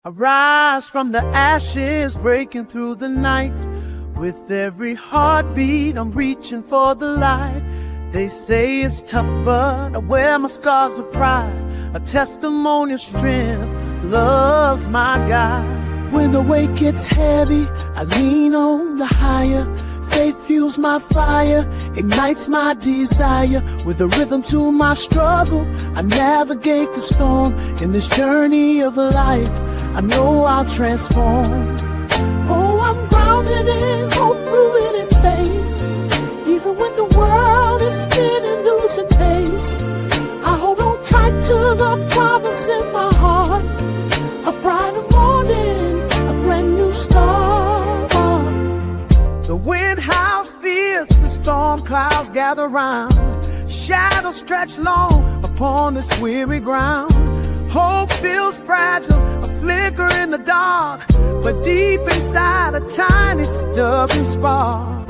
I rise from the ashes, breaking through the night. With every heartbeat, I'm reaching for the light. They say it's tough, but I wear my scars with pride. A testimony of strength, love's my guide. When the weight gets heavy, I lean on the higher. Faith fuels my fire, ignites my desire. With a rhythm to my struggle, I navigate the storm. In this journey of life, I know I'll transform. Oh, I'm grounded in hope, rooted in faith. Even when the world is spinning, losing pace, I hold on tight to the promise in my heart. A brighter morning, a brand new start. The wind howls fierce, the storm clouds gather round. Shadows stretch long upon this weary ground. Hope feels fragile, a flicker in the dark, but deep inside a tiny stubborn spark.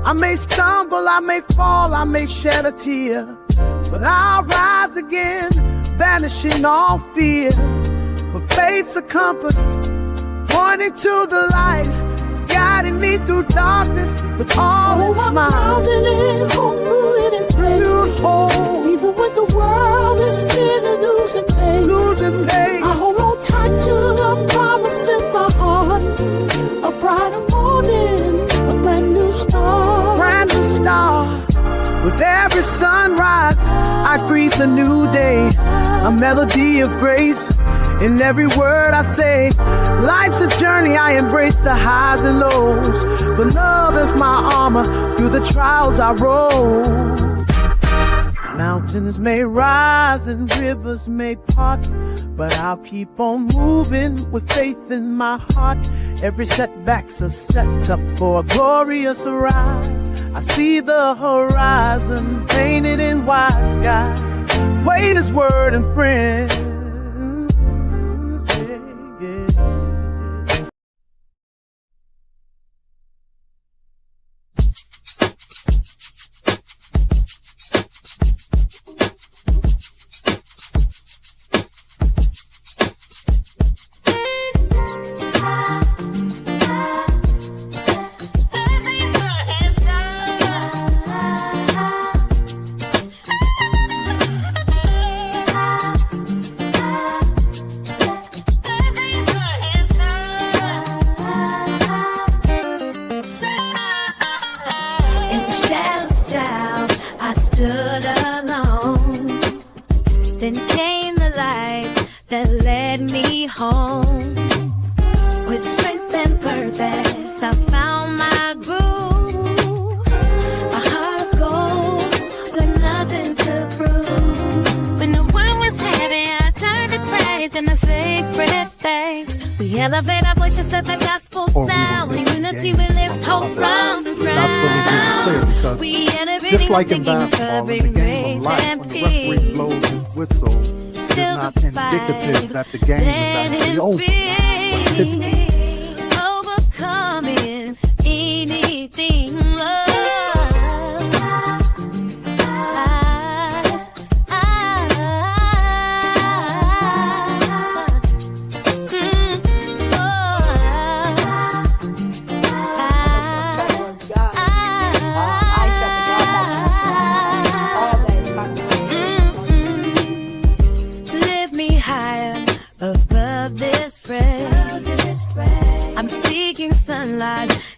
I may stumble, I may fall, I may shed a tear, but I'll rise again, banishing all fear. For faith's a compass, pointing to the light, guiding me through darkness with all its might. I'm grounded in hope, rooted in faith. Even when the world is spinning, losing pace, I hold on tight to the promise in my heart. A brighter morning, a brand new start. Brand new start. With every sunrise, I breathe a new day. A melody of grace in every word I say. Life's a journey, I embrace the highs and lows. But love is my armor through the trials I roll. Mountains may rise and rivers may part, but I'll keep on moving with faith in my heart. Every setback's a setup for a glorious rise. I see the horizon painted in white skies. Wait is word and friends. Just like in basketball, in the game of life, when the referee blows his whistle, it is not indicative that the game is actually over. Overcoming anything,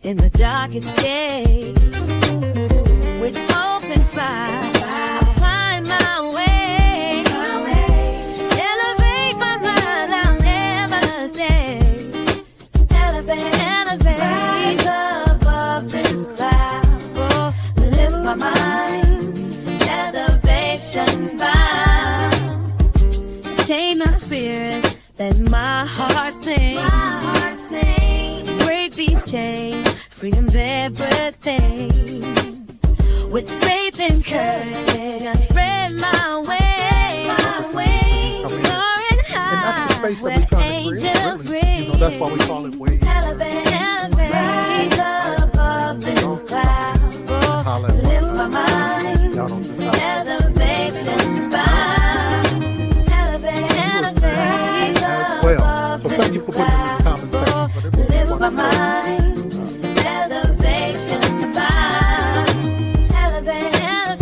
in the darkest day, with open fire, I'll find my way. Elevate my mind, I'll never stay. Elevate, rise above this cloud. Oh, lift my mind, elevation bound. Chain my spirit, let my heart sing. Break these chains. Freedom's everything. With faith and courage, I spread my way. Soaring high, where angels ring. You know, that's why we call it waves. Elevate, rise above this cloud. Lift my mind, elevation bound. Elevate, rise above So thank you for putting them in the comment section. But it was lift my mind, elevation bound, elevate,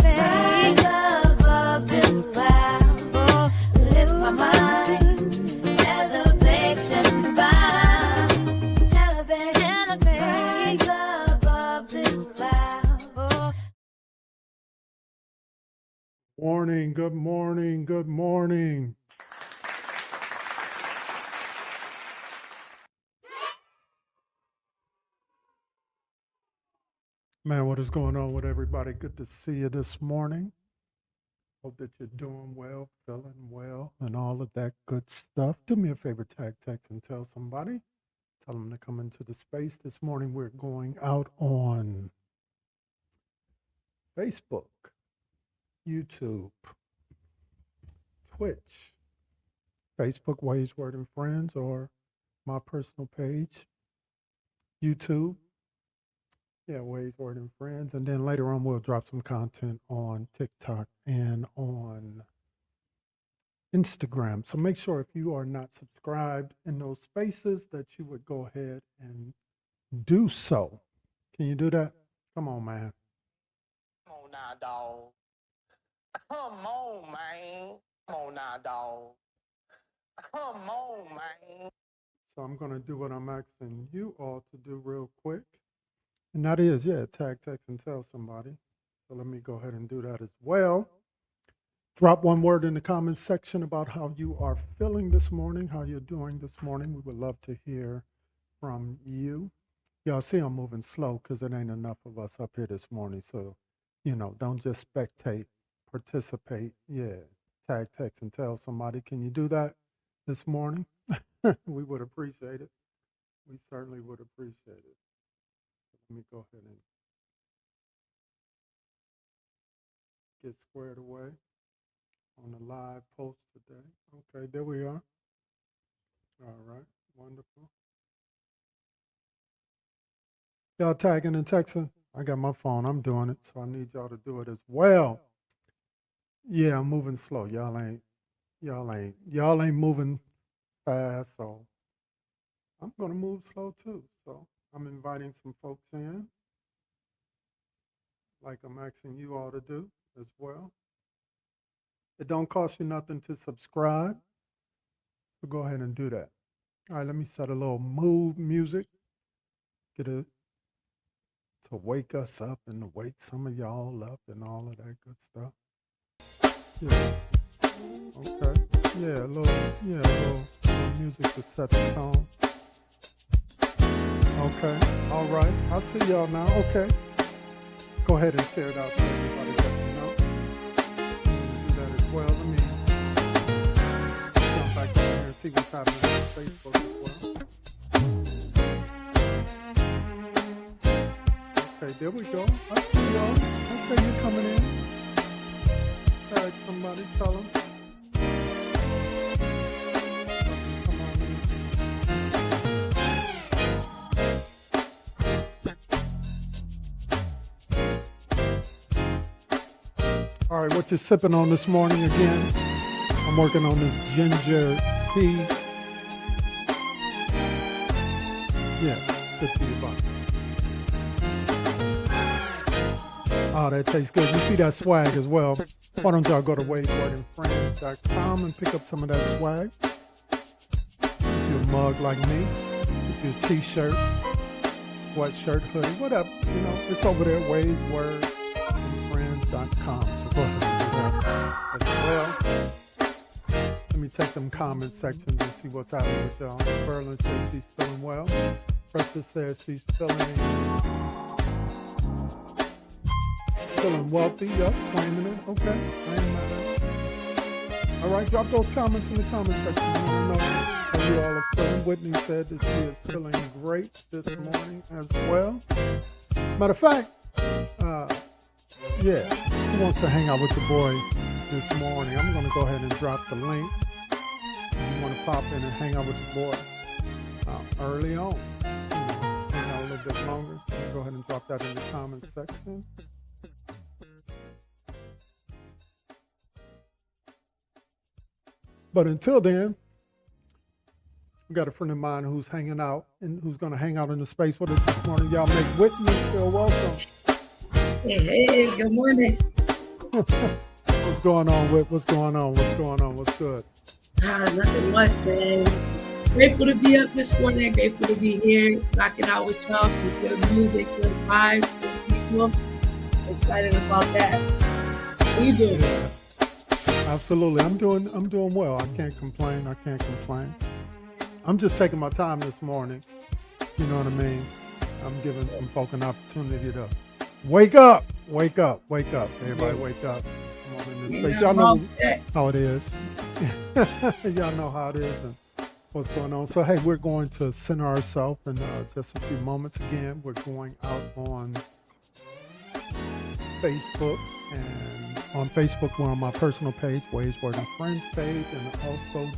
rise above this cloud. Lift my mind, elevation bound, elevate, rise above this cloud. morning, good morning, good morning. Man, what is going on with everybody? Good to see you this morning. Hope that you're doing well, feeling well, and all of that good stuff. Do me a favor, tag, text, and tell somebody. Tell them to come into the space. This morning we're going out on Facebook, YouTube, Twitch, Facebook, Ways, Word, and Friends, or my personal page, YouTube. Yeah, Ways, Word, and Friends. And then later on, we'll drop some content on TikTok and on Instagram. So make sure if you are not subscribed in those spaces that you would go ahead and do so. Can you do that? Come on, man. Come on now, dog. Come on, man. Come on now, dog. Come on, man. So I'm going to do what I'm asking you all to do real quick. And that is, tag, text, and tell somebody. So let me go ahead and do that as well. Drop one word in the comments section about how you are feeling this morning, how you're doing this morning. We would love to hear from you. Y'all see I'm moving slow because it ain't enough of us up here this morning. So, don't just spectate, participate. Yeah, tag, text, and tell somebody. Can you do that this morning? We would appreciate it. We certainly would appreciate it. Let me go ahead and get squared away on the live post today. Okay, there we are. All right, wonderful. Y'all tagging and texting? I got my phone. I'm doing it, so I need y'all to do it as well. Yeah, I'm moving slow. Y'all ain't moving fast, so I'm gonna move slow too. So I'm inviting some folks in, like I'm asking you all to do as well. It don't cost you nothing to subscribe, so go ahead and do that. All right, let me set a little mood music, get it to wake us up and to wake some of y'all up and all of that good stuff. Yeah. Okay. Yeah, a little music to set the tone. Okay. All right. I'll see y'all now. Okay. Go ahead and share it out to everybody that you know. Do that as well. Let me jump back in here and see what's happening on Facebook as well. Okay, there we go. I see y'all. Okay, you coming in. Tag somebody, tell them. Come on in. All right, what you sipping on this morning again? I'm working on this ginger tea. Yeah, good to your body. Oh, that tastes good. You see that swag as well. Why don't y'all go to wayswordandfriends.com and pick up some of that swag. If you're a mug like me, if you're a t-shirt, sweatshirt, hoodie, whatever, it's over there, wayswordandfriends.com. So go ahead and do that as well. Let me take them comment sections and see what's happening with y'all. Berlin says she's feeling well. Precious says she's feeling wealthy. Yup, claiming it. Okay, I ain't mad at it. All right, drop those comments in the comment section. I want to know how you all are feeling. Whitney said that she is feeling great this morning as well. Matter of fact, she wants to hang out with your boy this morning. I'm going to go ahead and drop the link. If you want to pop in and hang out with your boy early on, hang out a little bit longer, go ahead and drop that in the comment section. But until then, We got a friend of mine who's hanging out and who's going to hang out in the space with us this morning. Y'all make Whitney feel welcome. Hey, good morning. What's going on, Whit? What's going on? What's going on? What's good? Nothing much, man. Grateful to be up this morning. Grateful to be here, rocking out with y'all with good music, good vibes, good people. Excited about that. What you doing? Yeah, absolutely. I'm doing well. I can't complain. I'm just taking my time this morning. You know what I mean? I'm giving some folk an opportunity to wake up. Everybody wake up. Come on in this space. Y'all know how it is. Y'all know how it is and what's going on. So, hey, we're going to center ourselves in just a few moments. Again, we're going out on Facebook. And on Facebook, we're on my personal page, Ways, Word, and Friends page. And also,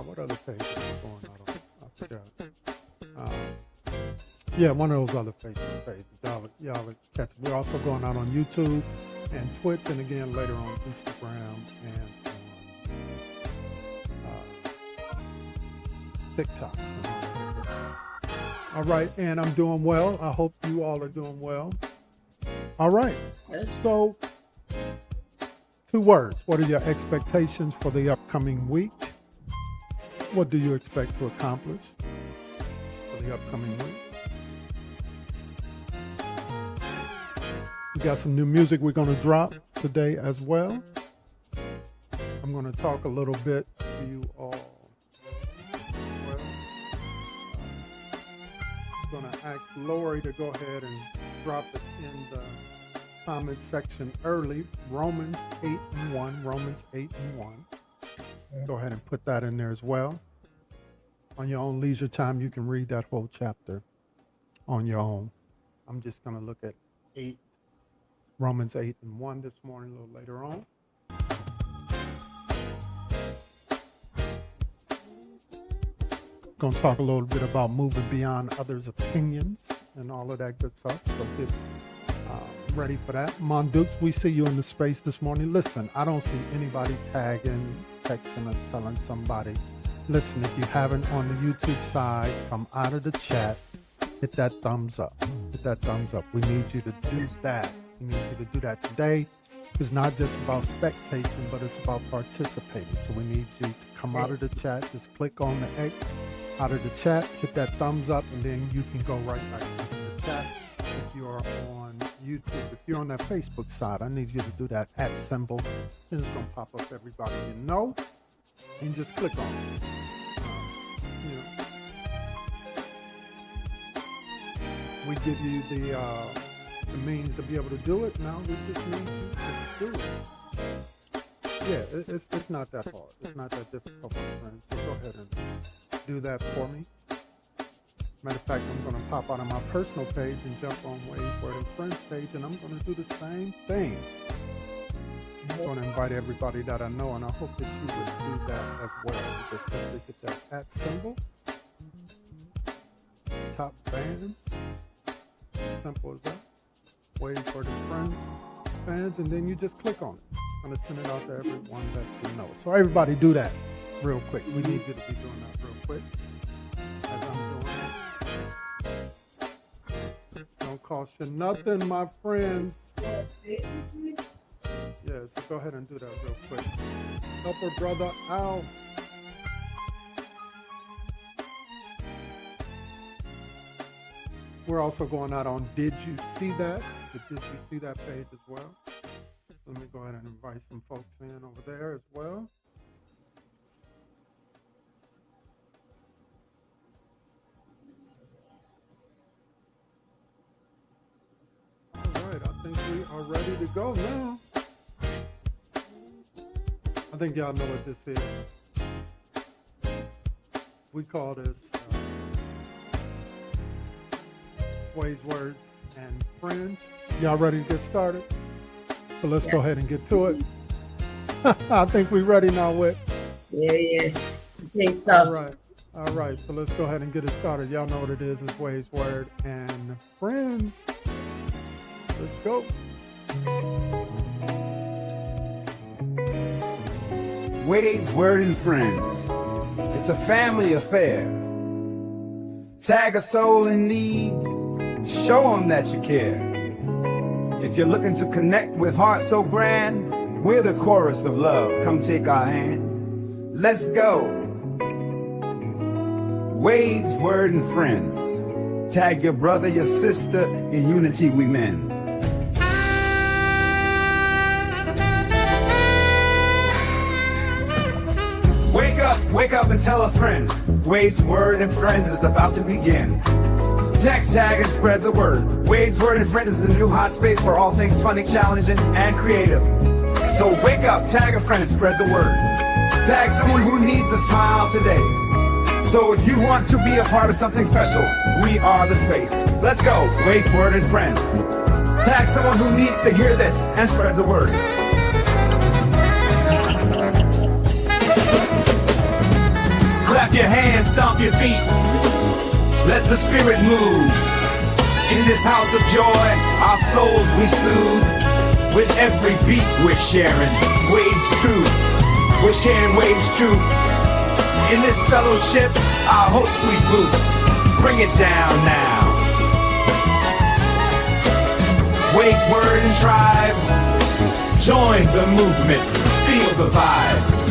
what other page is going out on? I forgot. Yeah, one of those other Facebook pages. Y'all will catch it. We're also going out on YouTube and Twitch, and again later on Instagram and on TikTok. All right, and I'm doing well. I hope you all are doing well. All right, so 2 words. What are your expectations for the upcoming week? What do you expect to accomplish for the upcoming week? We got some new music we're going to drop today as well. I'm going to talk a little bit to you all. Well, I'm going to ask Lori to go ahead and drop it in the comment section early. Romans 8:1. Go ahead and put that in there as well. On your own leisure time, you can read that whole chapter on your own. I'm just going to look at Romans 8:1 this morning, a little later on. Going to talk a little bit about moving beyond others' opinions and all of that good stuff. So get ready for that. Mondukes, we see you in the space this morning. Listen, I don't see anybody tagging, texting, or telling somebody. Listen, if you haven't on the YouTube side, come out of the chat, hit that thumbs up. We need you to do that. We need you to do that today. It's not just about spectating, but it's about participating. So we need you to come out of the chat. Just click on the X out of the chat, hit that thumbs up, and then you can go right back into the chat. If you are on YouTube, if you're on that Facebook side, I need you to do that @ symbol. And it's going to pop up everybody you know. And just click on it. We give you the means to be able to do it. Now we just need you to do it. Yeah, it's not that hard. It's not that difficult, my friends. So go ahead and do that for me. Matter of fact, I'm going to pop out on my personal page and jump on Ways, Word, and Friends page, and I'm going to do the same thing. I'm going to invite everybody that I know, and I hope that you would do that as well. You just simply hit that @ symbol. Top fans. Simple as that. Ways, Word, and Friends fans, and then you just click on it. It's going to send it out to everyone that you know. So everybody do that real quick. We need you to be doing that real quick as I'm doing it. Don't cost you nothing, my friends. Yeah, so go ahead and do that real quick. Help a brother out. We're also going out on Did You See That? The Did You See That page as well. Let me go ahead and invite some folks in over there as well. All right, I think we are ready to go now. I think y'all know what this is. We call this Ways, Words, and Friends. Y'all ready to get started? So let's go ahead and get to it. I think we're ready now, Whit. Yeah. I think so. All right. So let's go ahead and get it started. Y'all know what it is. It's Ways, Word, and Friends. Let's go. Wade's Word and Friends. It's a family affair. Tag a soul in need, show 'em that you care. If you're looking to connect with hearts so grand, we're the chorus of love. Come take our hand. Let's go. Wade's Word and Friends. Tag your brother, your sister, in unity we mend. Wake up and tell a friend. Wade's Word and Friends is about to begin. Text, tag, and spread the word. Wade's Word and Friends is the new hot space for all things funny, challenging, and creative. So wake up, tag a friend, and spread the word. Tag someone who needs a smile today. So if you want to be a part of something special, we are the space. Let's go, Wade's Word and Friends. Tag someone who needs to hear this and spread the word. Clap your hands, stomp your feet. Let the spirit move. In this house of joy, our souls we soothe. With every beat we're sharing Wade's truth. We're sharing Wade's truth. In this fellowship, our hopes we boost. Bring it down now. Wade's Word and Tribe. Join the movement. Feel the vibe.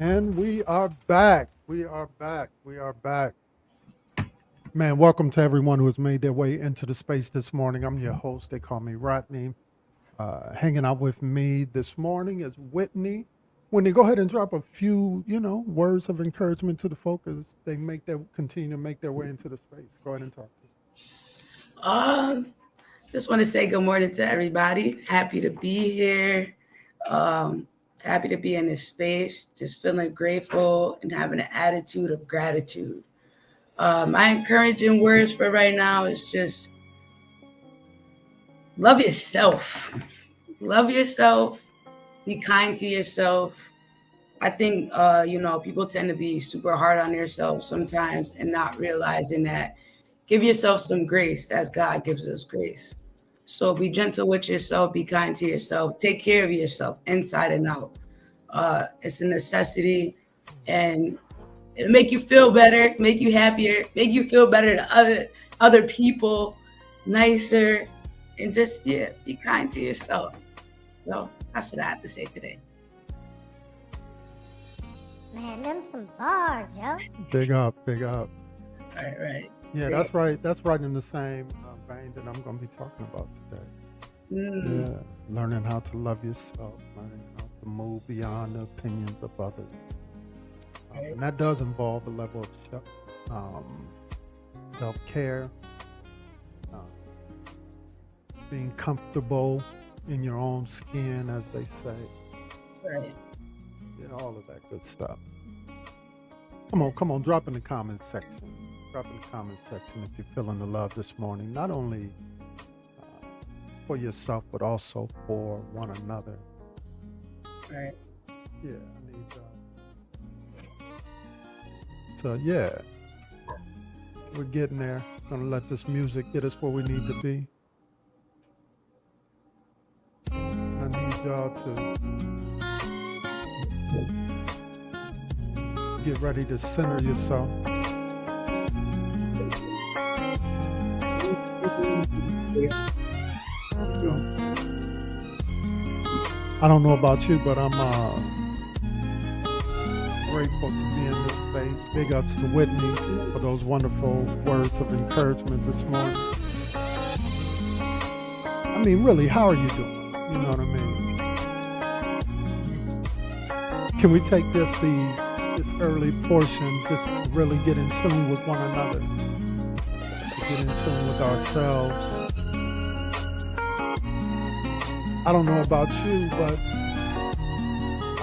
And we are back. We are back. We are back. Man, welcome to everyone who has made their way into the space this morning. I'm your host. They call me Rodney. Hanging out with me this morning is Whitney. Whitney, go ahead and drop a few, words of encouragement to the folk as they continue to make their way into the space. Go ahead and talk to them. Just want to say good morning to everybody. Happy to be here. Happy to be in this space, just feeling grateful and having an attitude of gratitude. My encouraging words for right now is just love yourself. Love yourself. Be kind to yourself. I think, people tend to be super hard on themselves sometimes and not realizing that. Give yourself some grace as God gives us grace. So be gentle with yourself, be kind to yourself, take care of yourself inside and out. It's a necessity and it'll make you feel better, make you happier, make you feel better to other people, nicer, and just, be kind to yourself. So that's what I have to say today. Man, them some bars, yo. Big up, big up. Right. Yeah, that's right. That's right in the same vein that I'm going to be talking about today. Yeah, learning how to love yourself, learning how to move beyond the opinions of others. And that does involve a level of self-care, being comfortable in your own skin, as they say. Right. Yeah, all of that good stuff. Come on, drop in the comment section. Drop in the comment section if you're feeling the love this morning, not only for yourself, but also for one another. Right. Yeah, I need so we're getting there. Gonna let this music get us where we need to be. I need y'all to get ready to center yourself. I don't know about you, but I'm grateful to be in this space. Big ups to Whitney for those wonderful words of encouragement this morning. I mean, really, how are you doing? You know what I mean? Can we take this early portion just to really get in tune with one another, to get in tune with ourselves? I don't know about you, but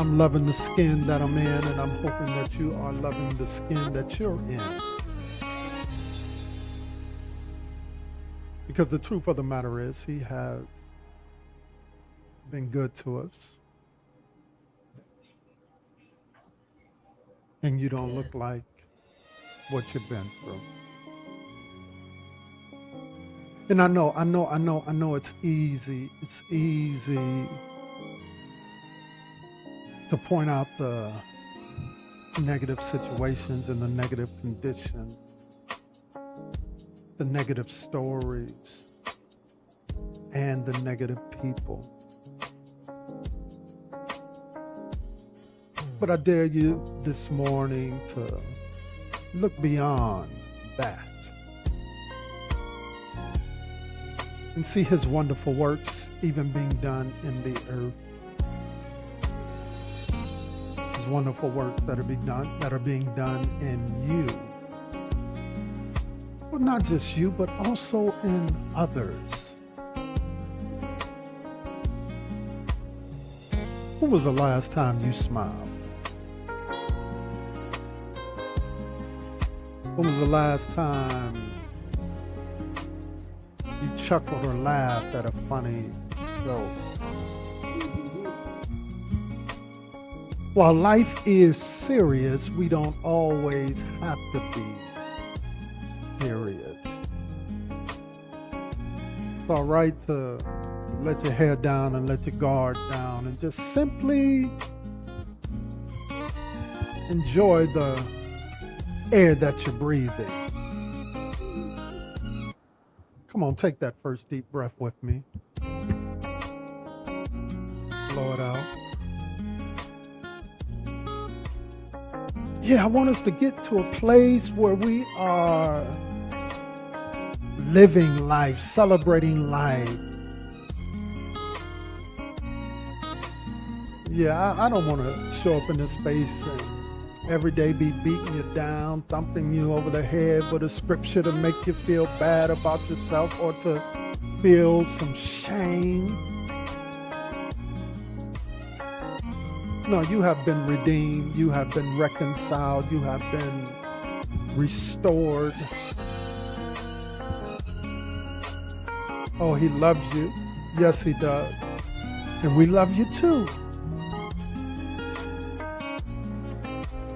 I'm loving the skin that I'm in, and I'm hoping that you are loving the skin that you're in. Because the truth of the matter is, He has been good to us. And you don't look like what you've been through. And I know it's easy. It's easy to point out the negative situations and the negative conditions, the negative stories, and the negative people. But I dare you this morning to look beyond that and see his wonderful works even being done in the earth. His wonderful works that are being done in you. Well, not just you, but also in others. When was the last time you smiled? When was the last time you chuckled or laughed at a funny joke? While life is serious, we don't always have to be serious. It's all right to let your hair down and let your guard down and just simply enjoy the air that you're breathing. Come on, take that first deep breath with me. Blow it out. Yeah, I want us to get to a place where we are living life, celebrating life. Yeah, I don't want to show up in this space and every day be beating you down, thumping you over the head with a scripture to make you feel bad about yourself or to feel some shame. No, you have been redeemed. You have been reconciled. You have been restored. Oh, he loves you. Yes, he does. And we love you too.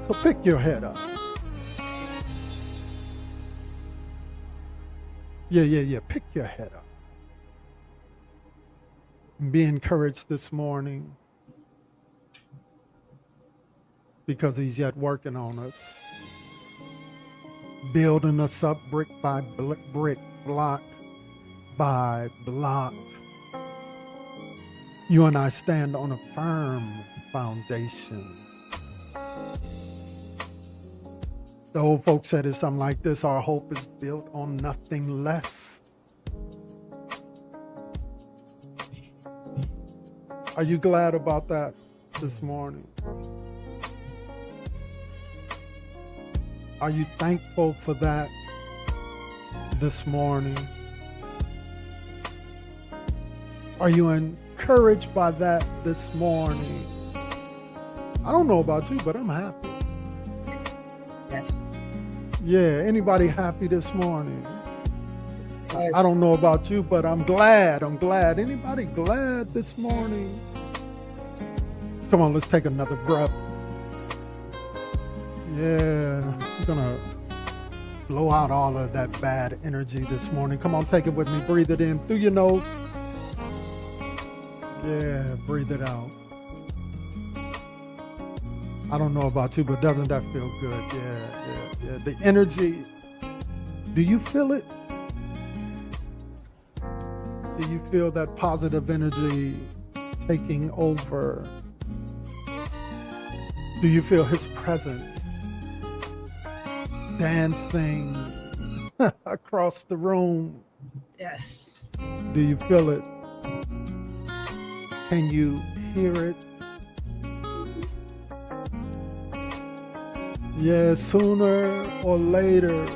So pick your head up. Yeah. Pick your head up. And be encouraged this morning because he's yet working on us, building us up brick by brick, block by block. You and I stand on a firm foundation. The old folks said it's something like this: our hope is built on nothing less. Are you glad about that this morning? Are you thankful for that this morning? Are you encouraged by that this morning? I don't know about you, but I'm happy. Yes. Yeah, anybody happy this morning? Yes. I don't know about you, but I'm glad. Anybody glad this morning? Come on, let's take another breath. Yeah, I'm gonna blow out all of that bad energy this morning. Come on, take it with me. Breathe it in through your nose. Yeah, breathe it out. I don't know about you, but doesn't that feel good? Yeah. The energy, do you feel it? Do you feel that positive energy taking over? Do you feel his presence dancing across the room? Yes. Do you feel it? Can you hear it? Yeah, sooner or later,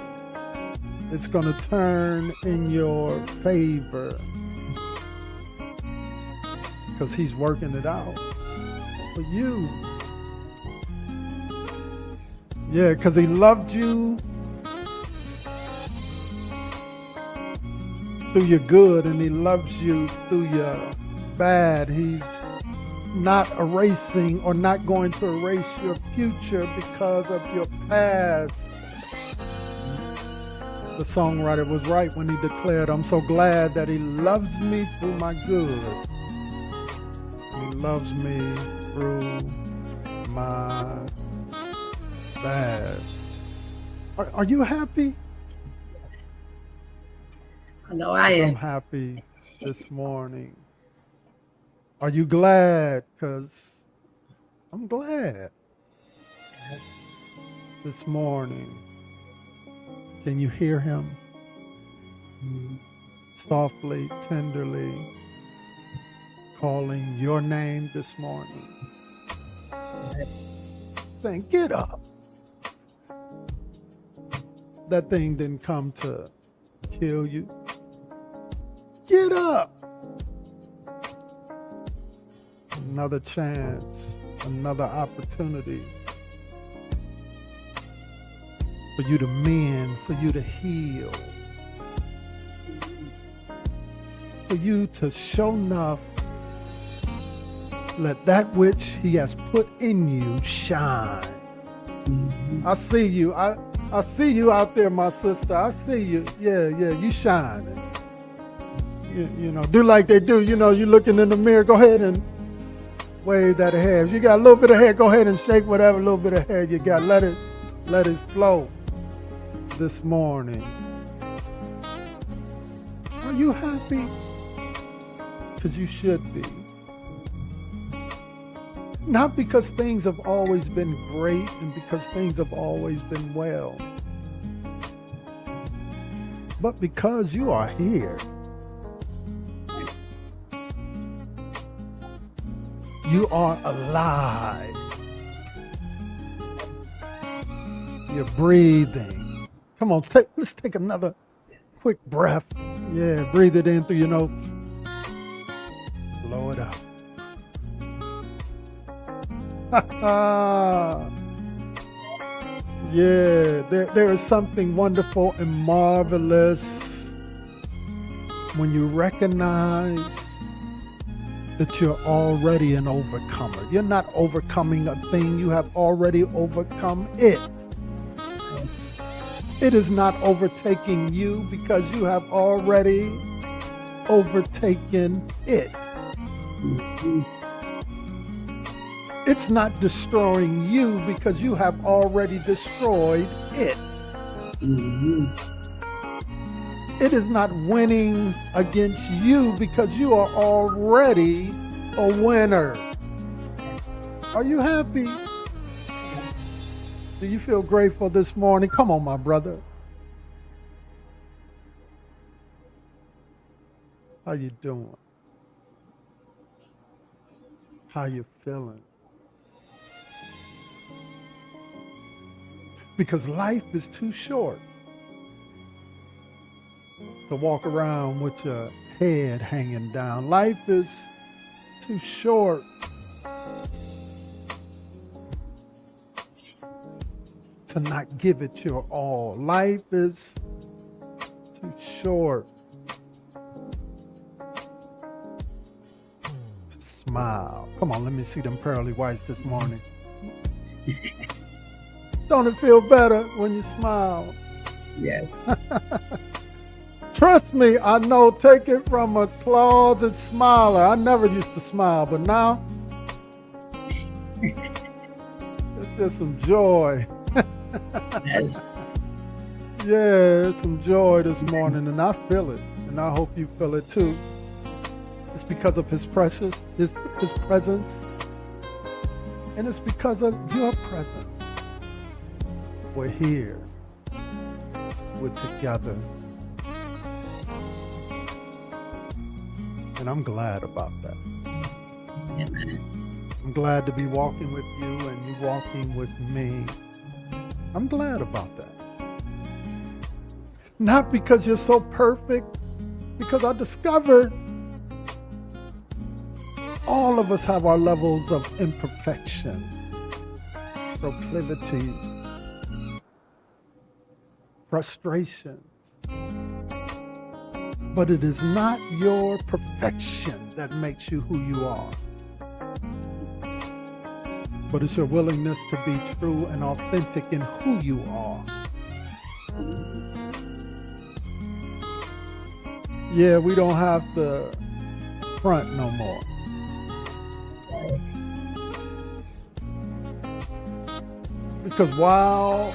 it's going to turn in your favor because he's working it out for you. Yeah, because he loved you through your good and he loves you through your bad. He's not erasing or not going to erase your future because of your past. The songwriter was right when he declared, I'm so glad that he loves me through my good. He loves me through my bad. Are you happy? I know I I'm am. happy this morning. Are you glad? Because I'm glad this morning. Can you hear him? Softly, tenderly calling your name this morning. Saying, get up. That thing didn't come to kill you. Get up. Another chance, another opportunity for you to mend, for you to heal, for you to show enough, let that which he has put in you shine. I see you. I see you out there, my sister. I see you. Yeah, you shining. You know, do like they do. You know, you looking in the mirror. Go ahead and wave that hair. If you got a little bit of hair, go ahead and shake whatever little bit of hair you got. Let it flow this morning. Are you happy? Because you should be. Not because things have always been great and because things have always been well, but because you are here. You are alive. You're breathing. Come on, let's take another quick breath. Yeah, breathe it in through your nose. Blow it out. Yeah, there is something wonderful and marvelous when you recognize that you're already an overcomer. You're not overcoming a thing, you have already overcome it. It is not overtaking you because you have already overtaken it. It's not destroying you because you have already destroyed it. It is not winning against you because you are already a winner. Are you happy? Do you feel grateful this morning? Come on, my brother. How you doing? How you feeling? Because life is too short to walk around with your head hanging down. Life is too short to not give it your all. Life is too short to smile. Come on, let me see them pearly whites this morning. Don't it feel better when you smile? Yes. Trust me, I know, take it from a closet smiler. I never used to smile, but now it's just some joy. Yes. Yeah, there's some joy this morning, and I feel it, and I hope you feel it too. It's because of his presence, his presence, and it's because of your presence. We're here. We're together. And I'm glad about that. Amen. I'm glad to be walking with you and you walking with me. I'm glad about that. Not because you're so perfect, because I discovered all of us have our levels of imperfection, proclivities, frustrations. But it is not your perfection that makes you who you are. But it's your willingness to be true and authentic in who you are. Yeah, we don't have the front no more. Because while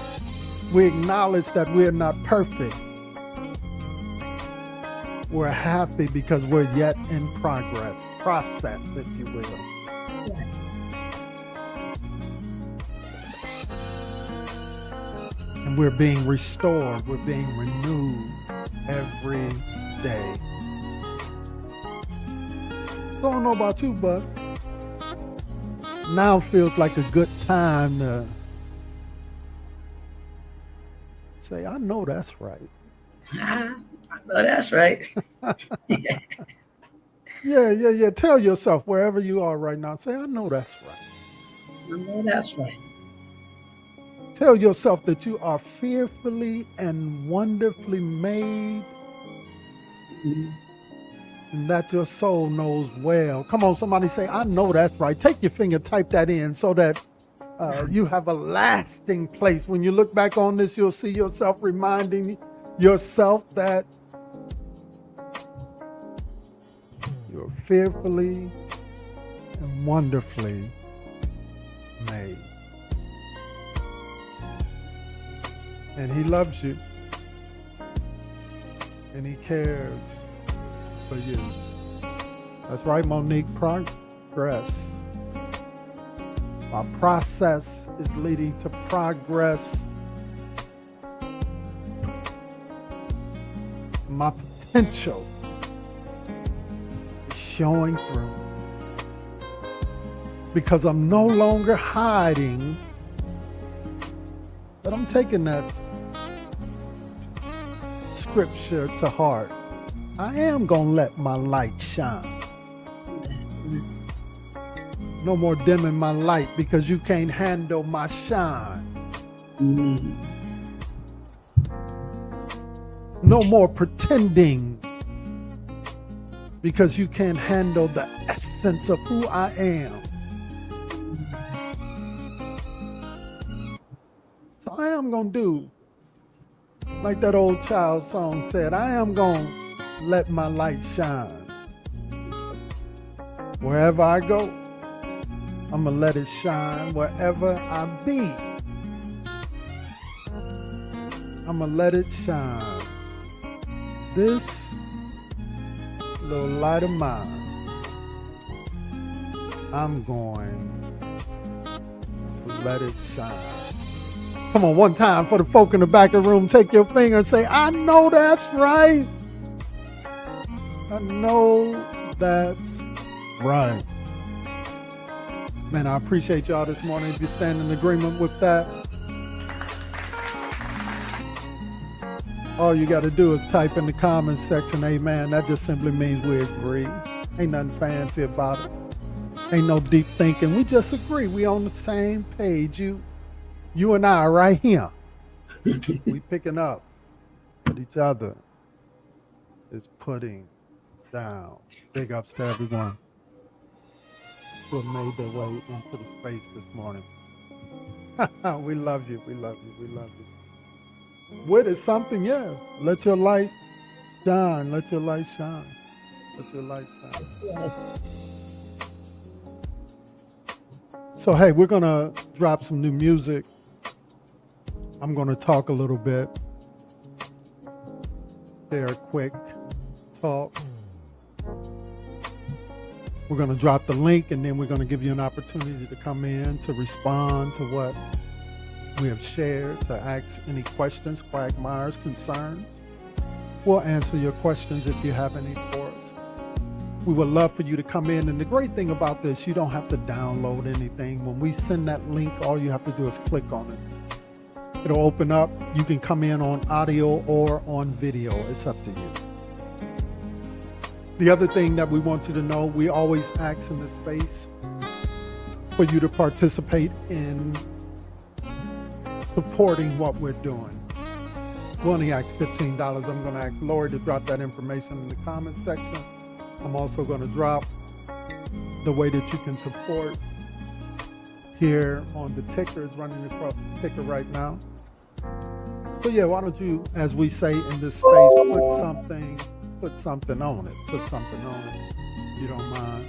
we acknowledge that we're not perfect, we're happy because we're yet in process, if you will. And we're being restored, we're being renewed every day. So I don't know about you, but now feels like a good time to say, I know that's right. I know that's right. Yeah. Tell yourself wherever you are right now, say, I know that's right. I know that's right. Tell yourself that you are fearfully and wonderfully made, and that your soul knows well. Come on, somebody say, I know that's right. Take your finger, type that in so that you have a lasting place. When you look back on this, you'll see yourself reminding yourself that you're fearfully and wonderfully made. And he loves you. And he cares for you. That's right, Monique. Progress. My process is leading to progress. My potential is showing through. Because I'm no longer hiding, but I'm taking that scripture to heart. I am going to let my light shine. No more dimming my light because you can't handle my shine. No more pretending because you can't handle the essence of who I am. So I am going to do like that old child song said, I am going to let my light shine. Wherever I go, I'm going to let it shine. Wherever I be, I'm going to let it shine. This little light of mine, I'm going to let it shine. Come on, one time for the folk in the back of the room. Take your finger and say, I know that's right. I know that's right. Man, I appreciate y'all this morning. If you stand in agreement with that, all you got to do is type in the comments section, amen. That just simply means we agree. Ain't nothing fancy about it. Ain't no deep thinking. We just agree. We on the same page. You and I right here. We picking up what each other is putting down. Big ups to everyone who have made their way into the space this morning. We love you. We love you. We love you. Wit is something, yeah. Let your light shine. Let your light shine. Let your light shine. So, hey, we're going to drop some new music. I'm going to talk a little bit. Share a quick talk. We're going to drop the link, and then we're going to give you an opportunity to come in to respond to what we have shared, to ask any questions, quagmires, concerns. We'll answer your questions if you have any for us. We would love for you to come in. And the great thing about this, you don't have to download anything. When we send that link, all you have to do is click on it. It'll open up. You can come in on audio or on video. It's up to you. The other thing that we want you to know, we always ask in this space for you to participate in supporting what we're doing. We only ask $15. I'm going to ask Lori to drop that information in the comments section. I'm also going to drop the way that you can support here on the ticker. Is running across the ticker right now. So yeah, why don't you, as we say in this space, put something put something on it. Put something on it. You don't mind.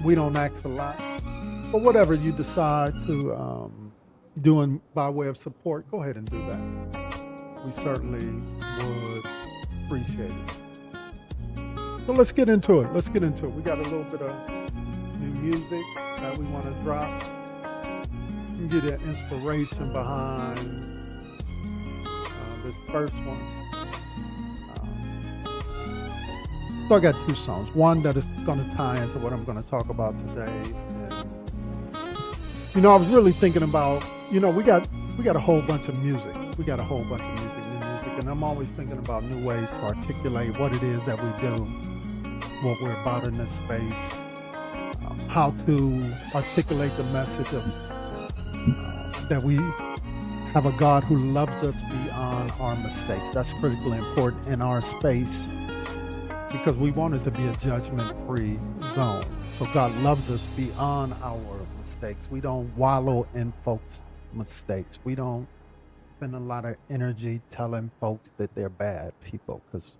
We don't ask a lot. But whatever you decide to do by way of support, go ahead and do that. We certainly would appreciate it. So let's get into it. We got a little bit of new music that we want to drop. And get an inspiration behind this first one. So I got two songs. One that is going to tie into what I'm going to talk about today. And, I was really thinking about, we got a whole bunch of music. We got a whole bunch of new music, and I'm always thinking about new ways to articulate what it is that we do, what we're about in this space, how to articulate the message of that we have a God who loves us beyond our mistakes. That's critically important in our space because we want it to be a judgment-free zone. So God loves us beyond our mistakes. We don't wallow in folks' mistakes. We don't spend a lot of energy telling folks that they're bad people because,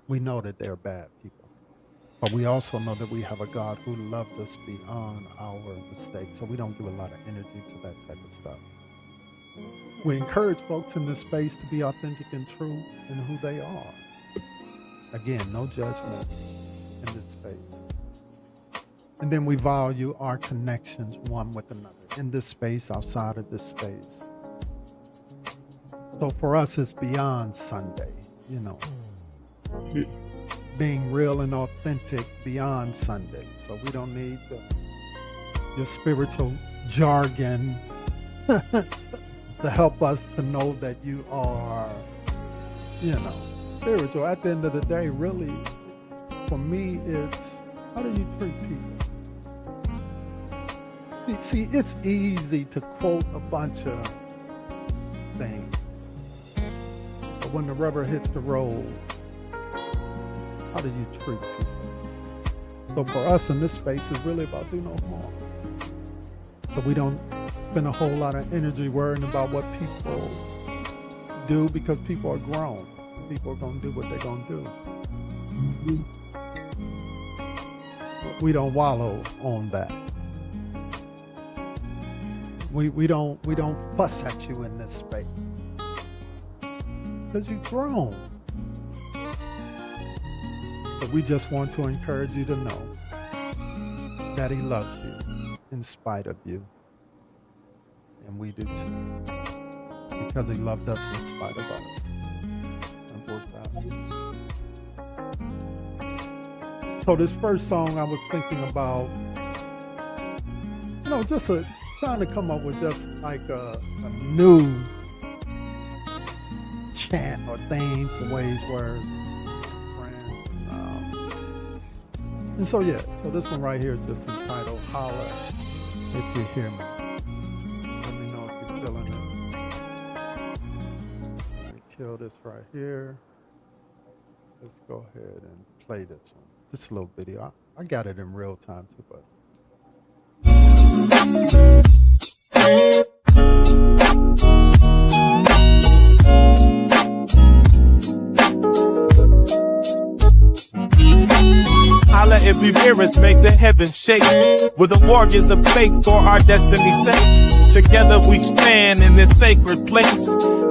we know that they're bad people. But we also know that we have a God who loves us beyond our mistakes. So we don't give a lot of energy to that type of stuff. We encourage folks in this space to be authentic and true in who they are. Again, no judgment in this space. And then we value our connections one with another in this space, outside of this space. So for us, it's beyond Sunday, being real and authentic beyond Sunday. So we don't need your spiritual jargon to help us to know that you are, spiritual. At the end of the day, really, for me, it's how do you treat people? See, it's easy to quote a bunch of things, but when the rubber hits the road, how do you treat people? So for us in this space, it's really about do no harm. So we don't spend a whole lot of energy worrying about what people do because people are grown. People are going to do what they're going to do. We don't wallow on that. We don't fuss at you in this space because you've grown. But we just want to encourage you to know that He loves you in spite of you, and we do too, because He loved us in spite of us. So this first song, I was thinking about, just trying to come up with just like a new chant or theme for Wade's Word. And so this one right here is just entitled Holla If You Hear Me. Let me know if you're feeling it. Let me kill this right here. Let's go ahead and play this one. This little video. I got it in real time too, but. Holla if you hear us, make the heavens shake. We're the warriors of faith for our destiny's sake. Together we stand in this sacred place.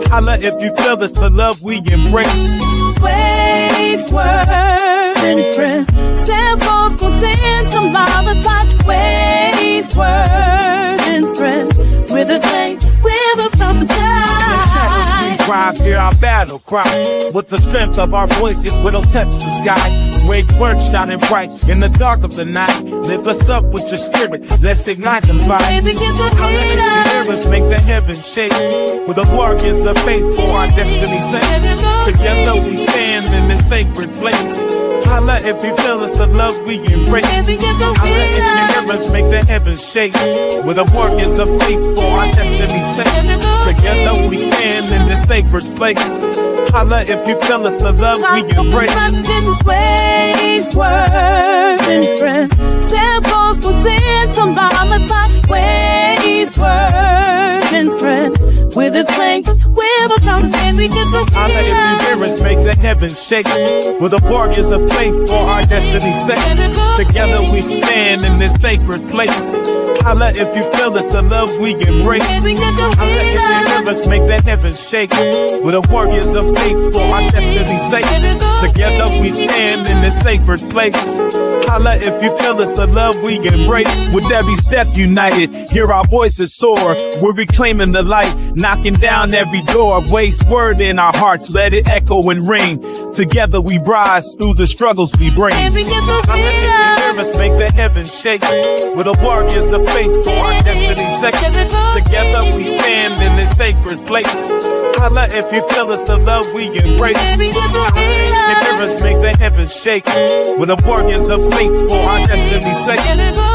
Holla if you feel us, the love we embrace. Waves, word, and friends. Samples gon' send some lullabies. Waves, word, and friends. With a thing, with a from the sky. Rise, hear our battle cry. With the strength of our voices, we don't touch the sky. Waves word shining bright in the dark of the night. Lift us up with your spirit, let's ignite the fire. Baby, get the beat up. Hear us, make the heavens shake. With the warriors of faith for our destiny's sake. Together we stand in this sacred place. Holla if you feel us, the love we embrace. Holla if you hear us, make the heavens shake. With the warriors of faith for our destiny's sake. Together we stand in this sacred place. Holla if you feel us, the love we embrace. waves, word, and friends. Samples will send some lullaby. Waves, word, and friends. With a plank, with a drum, and we get the I let it be mirrors make the heavens shake. With the warriors of faith for our destiny's sake. Together we stand in this sacred place. Holla if you feel it's the love we embrace. Holla if you hear us make the heavens shake. With the warriors of faith for our destiny's sake. Together we stand in this sacred place. Holla if you feel it's the love we embrace. With every step united, hear our voices soar. We're reclaiming the light, knocking down every door. Waste word in our hearts, let it echo and ring. Together we rise through the struggles we bring. Holla if you hear us make the heavens shake. With the warriors of faith for our destiny's sake. Together we stand in this sacred place. Holla if you feel it's the love we embrace. Holla if you hear us make the heavens shake. With the warriors of faith for our destiny's sake.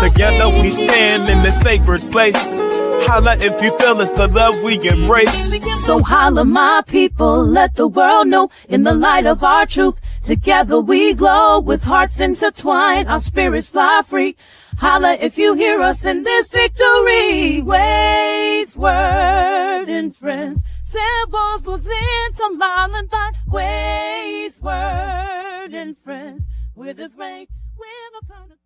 Together we stand in this sacred place. Holla if you feel it's the love we embrace. So holla my people, let the world know in the light of our truth. Together we glow with hearts intertwined, our spirits fly free. Holla if you hear us in this victory. Wade's word and friends. Samples was in some violent thought. Wade's word and friends. With a frank, with a kind of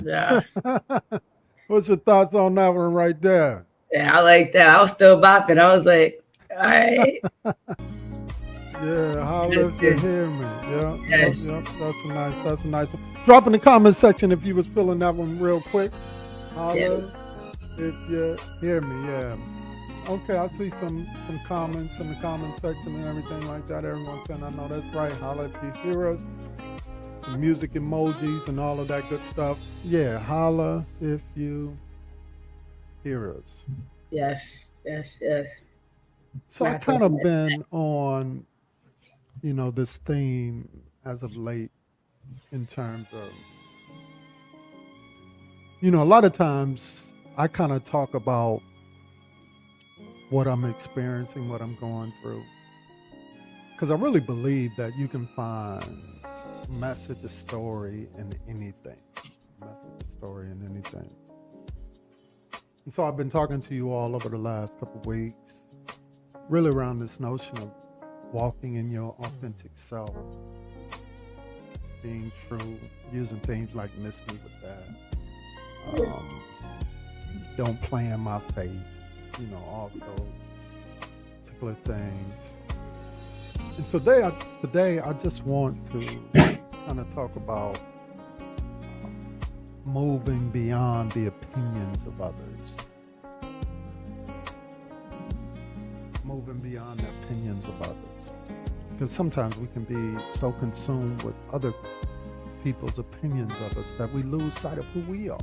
Yeah. What's your thoughts on that one right there? Yeah, I like that. I was still bopping. I was like, all right. Yeah, holla if you hear me. Yeah, Yes. yep, that's a nice one. Drop in the comment section if you was feeling that one real quick. Holla if you hear me. Yeah. Okay, I see some comments in the comment section and everything like that. Everyone's saying, I know that's right. Holla if you hear us. The music emojis and all of that good stuff. Yeah, holla if you hear us. Yes. So I kind of been on, this theme as of late in terms of, a lot of times I kind of talk about what I'm experiencing, what I'm going through. Because I really believe that you can find message, a story in anything. And so I've been talking to you all over the last couple of weeks, really around this notion of walking in your authentic self, being true, using things like miss me with that. Don't play in my face, all of those particular things. And today I just want to kind of talk about moving beyond the opinions of others. Moving beyond the opinions of others. Because sometimes we can be so consumed with other people's opinions of us that we lose sight of who we are.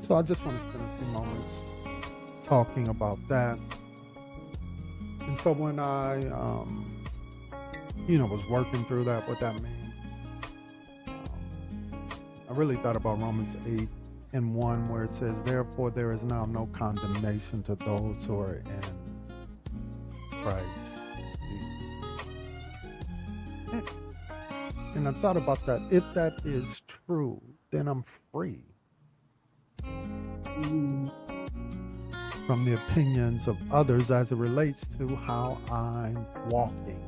So I just want to spend a few moments talking about that. And so when I, was working through that, what that means, I really thought about Romans 8:1, where it says, therefore there is now no condemnation to those who are in Christ. And I thought about that. If that is true, then I'm free from the opinions of others as it relates to how I'm walking,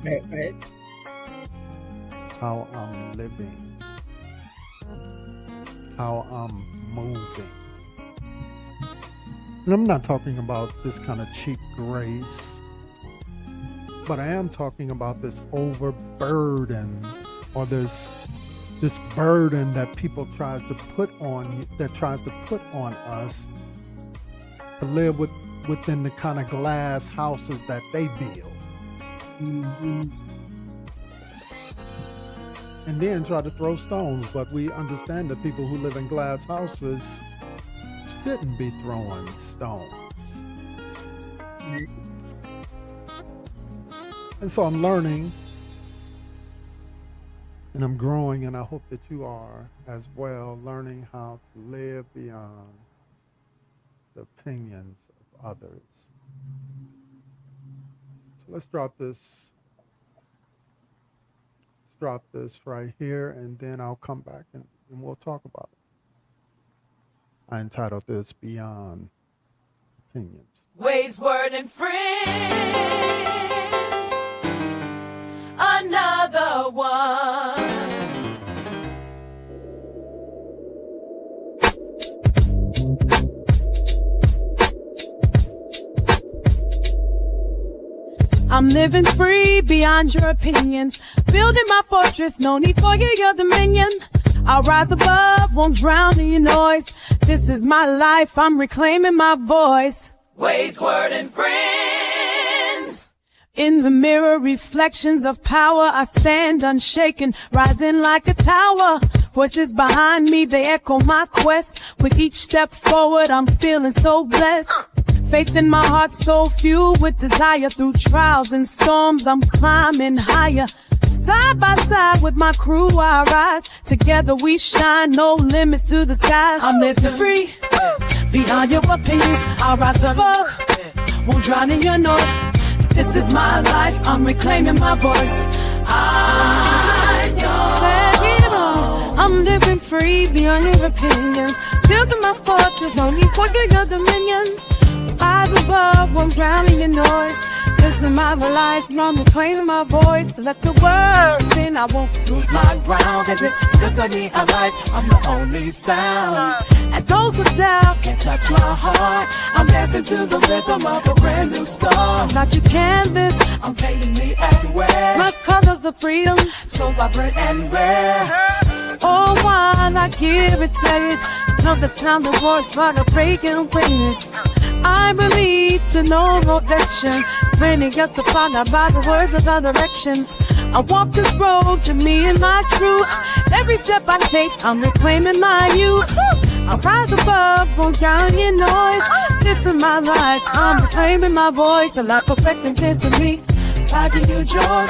Right. how I'm living, how I'm moving. And I'm not talking about this kind of cheap grace, but I am talking about this overburden, or this burden that people tries to put on us to live within the kind of glass houses that they build. Mm-hmm. And then try to throw stones, but we understand that people who live in glass houses shouldn't be throwing stones. And so I'm learning and I'm growing, and I hope that you are as well, learning how to live beyond the opinions of others. So let's drop this right here, and then I'll come back and we'll talk about it. I entitled this Beyond Opinions. Wade's Word and Friends, another one. I'm living free beyond your opinions, building my fortress, no need for your dominion. I'll rise above, won't drown in your noise. This is my life, I'm reclaiming my voice. Wade's Word and Friends. In the mirror, reflections of power, I stand unshaken, rising like a tower. Voices behind me, they echo my quest. With each step forward, I'm feeling so blessed. Faith in my heart so fueled with desire. Through trials and storms, I'm climbing higher. Side by side with my crew, I rise. Together we shine, no limits to the skies. I'm living free, beyond your opinions. I'll rise above, won't drown in your noise. This is my life, I'm reclaiming my voice. I know I'm living free, beyond your opinions. Building my fortress, no need for your dominion. Rise above, won't drown in your noise. This is my life, I'm reclaiming my voice. So let the world spin, I won't lose my ground. And this symphony of life, I'm the only sound. And those who doubt can touch my heart. I'm dancing to the rhythm of a brand new start. I'm not your canvas, I'm painting me everywhere. My colors of freedom, so vibrant and rare. Oh, why I give it to you? Come the time the words try to break and bring it. I believe to no direction. Many get to find out by the words of the directions. I walk this road to me and my truth. Every step I take, I'm reclaiming my youth. I rise above, won't drown in noise. This is my life, I'm reclaiming my voice. A life perfecting this in me. Finding you joy,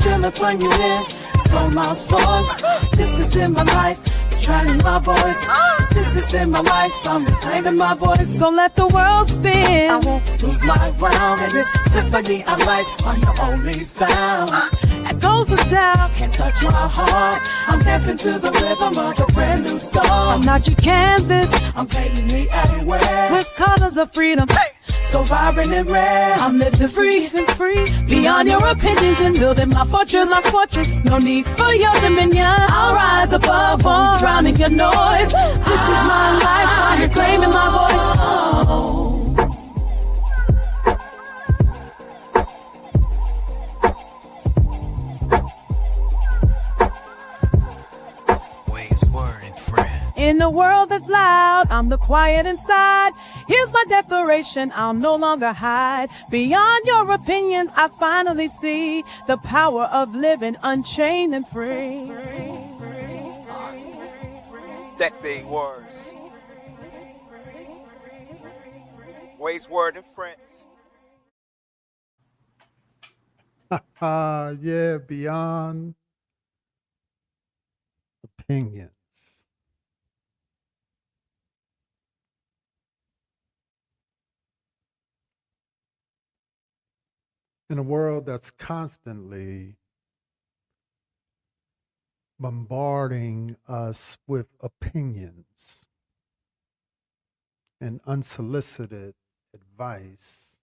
chilling when you in. So my source, this is in my life. Shining my voice, this is in my life, I'm reclaiming my voice. So let the world spin, I won't lose my ground. And this symphony of life, I'm the only sound. And those who doubt can touch my heart. I'm dancing to the rhythm of a brand new start. I'm not your canvas, I'm painting me everywhere. With colors of freedom, so vibrant and rare. I'm living free, beyond your opinions and building my fortress. No need for your dominion. I'll rise above, won't drown in your noise. This is my life, I'm reclaiming my voice. Wade's Word and Friends. In a world that's loud, I'm the quiet inside. Here's my declaration, I'll no longer hide. Beyond your opinions, I finally see the power of living unchained and free. That big words. Wade's Word and Friends. Yeah, Beyond Opinions. In a world that's constantly bombarding us with opinions and unsolicited advice,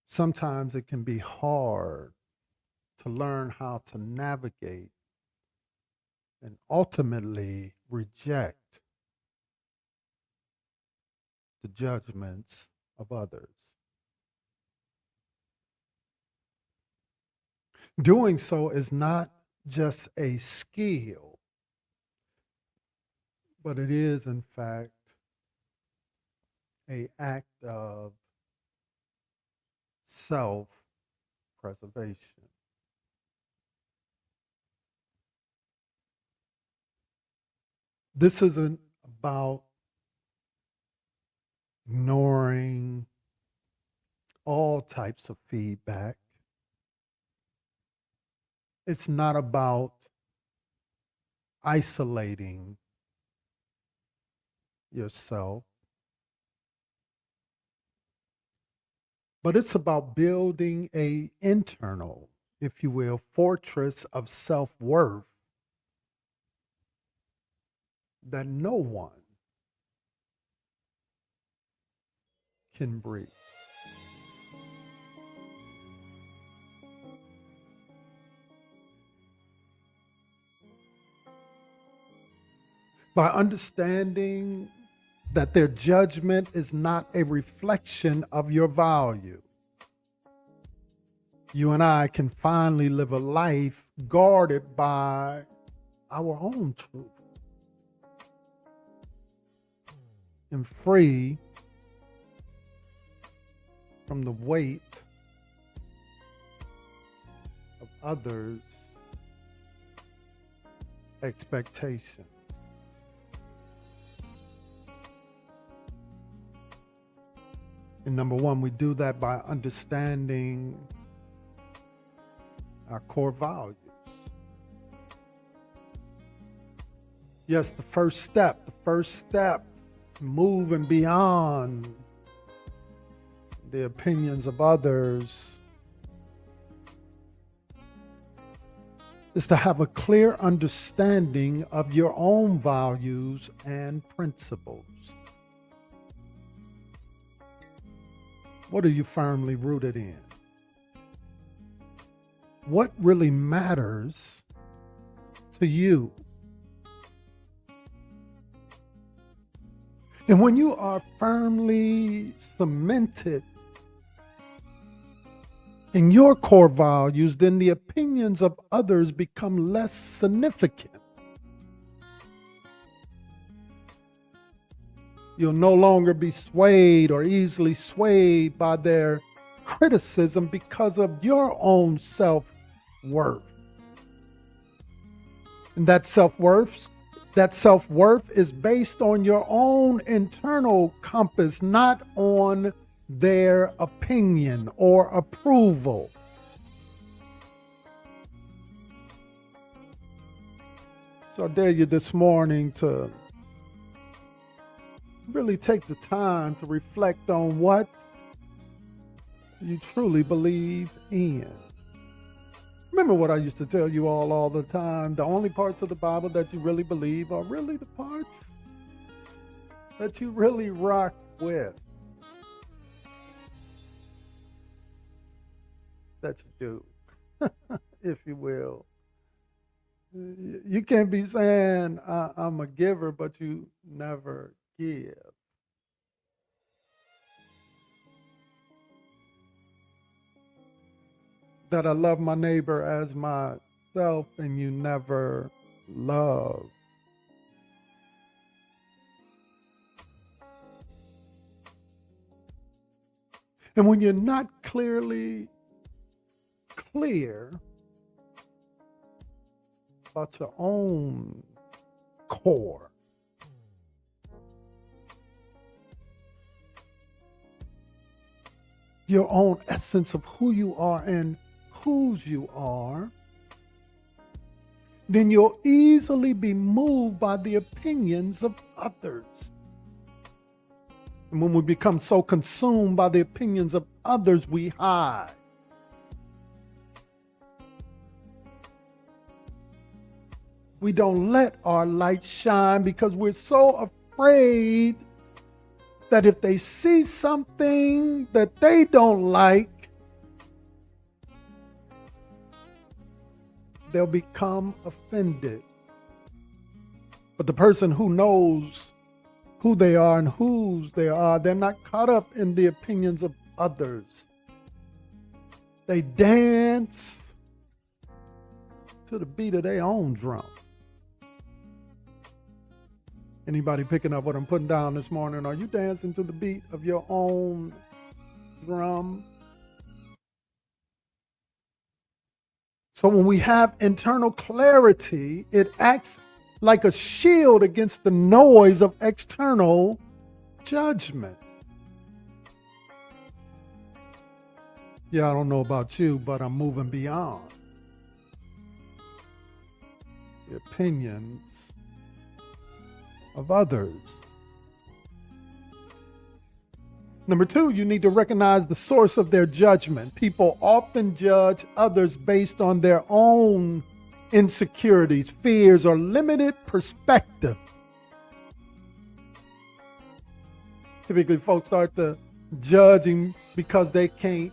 sometimes it can be hard to learn how to navigate and ultimately reject the judgments of others. Doing so is not just a skill, but it is, in fact, an act of self-preservation. This isn't about ignoring all types of feedback. It's not about isolating yourself, but it's about building a internal, if you will, fortress of self-worth that no one can breach. By understanding that their judgment is not a reflection of your value, you and I can finally live a life guarded by our own truth and free from the weight of others' expectations. And number one, we do that by understanding our core values. Yes, the first step, moving beyond the opinions of others, is to have a clear understanding of your own values and principles. What are you firmly rooted in? What really matters to you? And when you are firmly cemented in your core values, then the opinions of others become less significant. You'll no longer be swayed or easily swayed by their criticism because of your own self-worth. And that self-worth is based on your own internal compass, not on their opinion or approval. So I dare you this morning to really take the time to reflect on what you truly believe in. Remember what I used to tell you all the time. The only parts of the Bible that you really believe are really the parts that you really rock with. That you do, if you will. You can't be saying I'm a giver, but you never give. That I love my neighbor as myself, and you never love. And when you're not clear about your own core, your own essence of who you are and whose you are, then you'll easily be moved by the opinions of others. And when we become so consumed by the opinions of others, we hide. We don't let our light shine because we're so afraid that if they see something that they don't like, they'll become offended. But the person who knows who they are and whose they are, they're not caught up in the opinions of others. They dance to the beat of their own drum. Anybody picking up what I'm putting down this morning? Are you dancing to the beat of your own drum? So when we have internal clarity, it acts like a shield against the noise of external judgment. Yeah, I don't know about you, but I'm moving beyond. the opinions of others. Number 2, you need to recognize the source of their judgment. People often judge others based on their own insecurities, fears, or limited perspective. Typically, folks start to judging because they can't